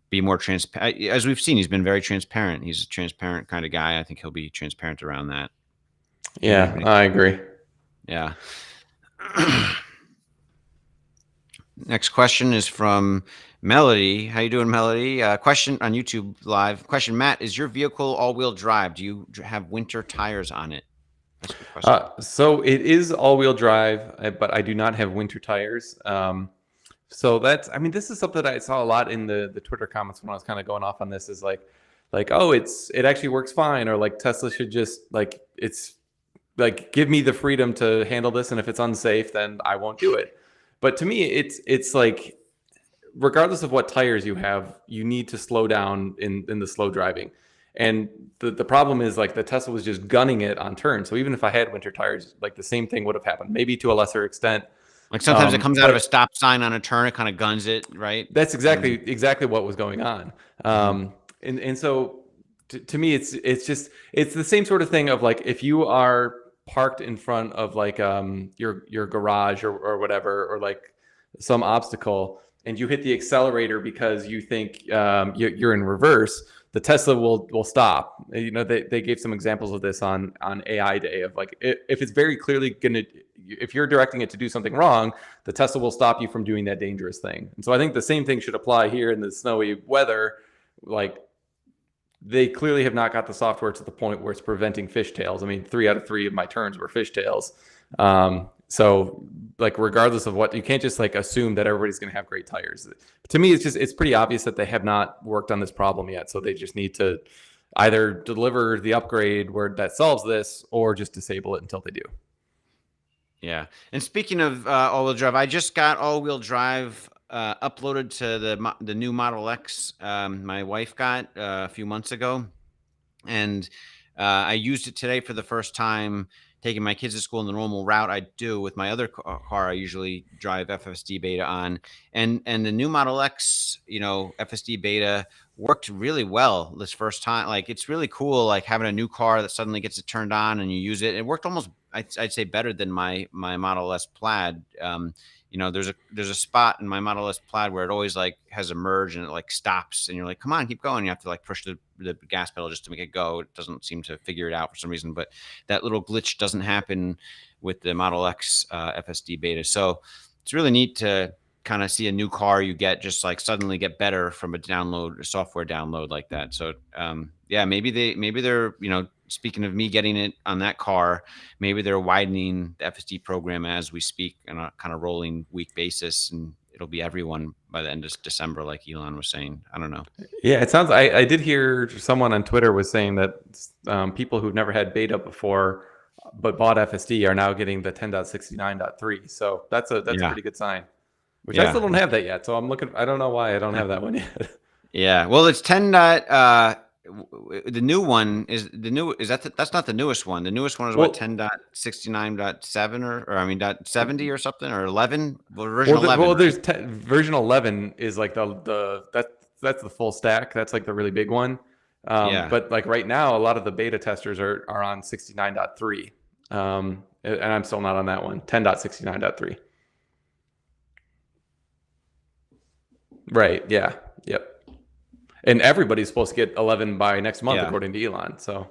be more transparent. As we've seen, he's been very transparent. He's a transparent kind of guy. I think he'll be transparent around that. Yeah, I agree. Yeah. Next question is from Melody. How you doing, Melody? Question on YouTube Live. Question: Matt, is your vehicle all-wheel drive? Do you have winter tires on it? That's a good question. So it is all-wheel drive, but I do not have winter tires. So this is something that I saw a lot in the Twitter comments when I was kind of going off on this. Is like, oh, it actually works fine, or like Tesla should just give me the freedom to handle this, and if it's unsafe, then I won't do it. But to me, it's like, regardless of what tires you have, you need to slow down in the slow driving. And the problem is, like, the Tesla was just gunning it on turns. So even if I had winter tires, like, the same thing would have happened, maybe to a lesser extent. Like sometimes it comes out of a stop sign on a turn, it kind of guns it, right? That's exactly what was going on. And so to me, it's the same sort of thing of, like, if you are parked in front of, like, your garage or whatever, or like some obstacle, and you hit the accelerator because you think you're in reverse, the Tesla will stop. They gave some examples of this on AI Day of, like, if it's very clearly if you're directing it to do something wrong, the Tesla will stop you from doing that dangerous thing. And so I think the same thing should apply here in the snowy weather. Like, they clearly have not got the software to the point where it's preventing fishtails. I mean, 3 out of 3 of my turns were fishtails. So, like, regardless of what, you can't just, like, assume that everybody's going to have great tires. To me, it's pretty obvious that they have not worked on this problem yet. So they just need to either deliver the upgrade that solves this, or just disable it until they do. Yeah. And speaking of all-wheel drive, I just got all-wheel drive uploaded to the new Model X my wife got a few months ago. And I used it today for the first time, taking my kids to school in the normal route I do. With my other car, I usually drive FSD beta on. And the new Model X, FSD beta worked really well this first time. Like, it's really cool, like, having a new car that suddenly gets it turned on and you use it. It worked almost, I'd say, better than my Model S Plaid. There's a spot in my Model S Plaid where it always, like, has a merge and it, like, stops, and you're like, come on, keep going. You have to, like, push the gas pedal just to make it go. It doesn't seem to figure it out for some reason, but that little glitch doesn't happen with the Model X FSD beta. So it's really neat to kind of see a new car you get just, like, suddenly get better from a software download like that. So yeah, maybe they're speaking of me getting it on that car, maybe they're widening the FSD program as we speak on a kind of rolling week basis, and it'll be everyone by the end of December, like Elon was saying. I don't know. Yeah, it sounds. I did hear someone on Twitter was saying that people who've never had beta before but bought FSD are now getting the 10.69.3. So that's a pretty good sign. Which I still don't have that yet. So I'm looking. I don't know why I don't have that one yet. Yeah. Well, it's 10. The new one is that's not the newest one. The newest one is what, 10.69.7 or 70 or something, or 11. Version 11. Well, there's version 11 is like that's the full stack. That's like the really big one. But, like, right now, a lot of the beta testers are on 69.3. And I'm still not on that one. 10.69.3. Right. Yeah. Yep. And everybody's supposed to get 11 by next month, according to Elon. So,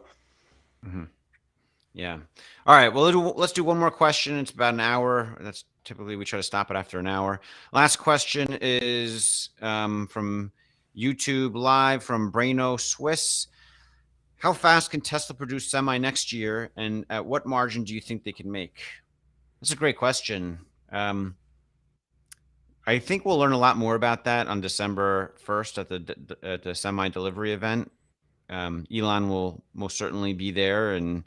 yeah. All right. Well, let's do one more question. It's about an hour. That's typically, we try to stop it after an hour. Last question is from YouTube Live from Brano Swiss. How fast can Tesla produce semi next year, and at what margin do you think they can make? That's a great question. I think we'll learn a lot more about that on December 1st at the semi delivery event. Elon will most certainly be there, and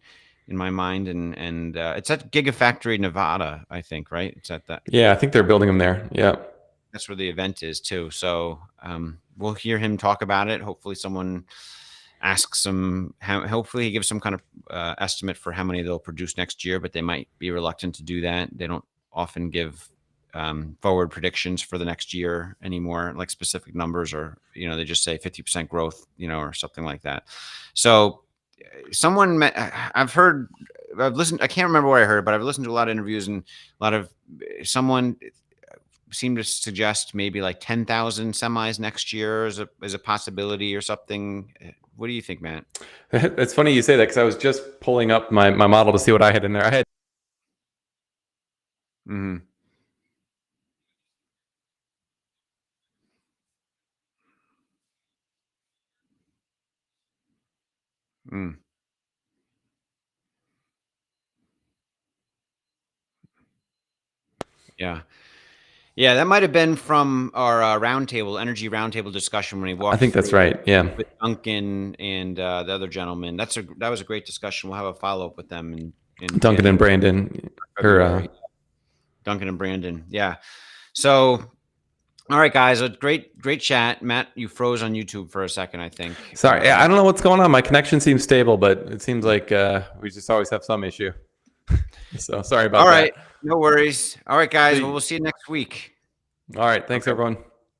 in my mind, and it's at Gigafactory Nevada, I think, right? It's at that. Yeah, I think they're building them there. Yeah, that's where the event is too. So we'll hear him talk about it. Hopefully, someone asks him. Hopefully, he gives some kind of estimate for how many they'll produce next year. But they might be reluctant to do that. They don't often give forward predictions for the next year anymore, like specific numbers, or they just say 50% growth, or something like that. So I've listened, I can't remember where I heard, but I've listened to a lot of interviews, and someone seemed to suggest maybe like 10,000 semis next year as a possibility or something. What do you think, Matt? It's funny you say that, because I was just pulling up my model to see what I had in there. I had. Mm-hmm. Mm. Yeah. Yeah, that might have been from our energy roundtable discussion when he walked. I think that's right. Yeah, with Duncan and the other gentleman. That was a great discussion. We'll have a follow up with them in Duncan and Brandon. Duncan and Brandon. Yeah. So, all right, guys, a great chat. Matt, you froze on YouTube for a second, I think. Sorry, I don't know what's going on. My connection seems stable, but it seems like we just always have some issue. So sorry about that. All right, no worries. All right, guys, well, we'll see you next week. All right, thanks everyone.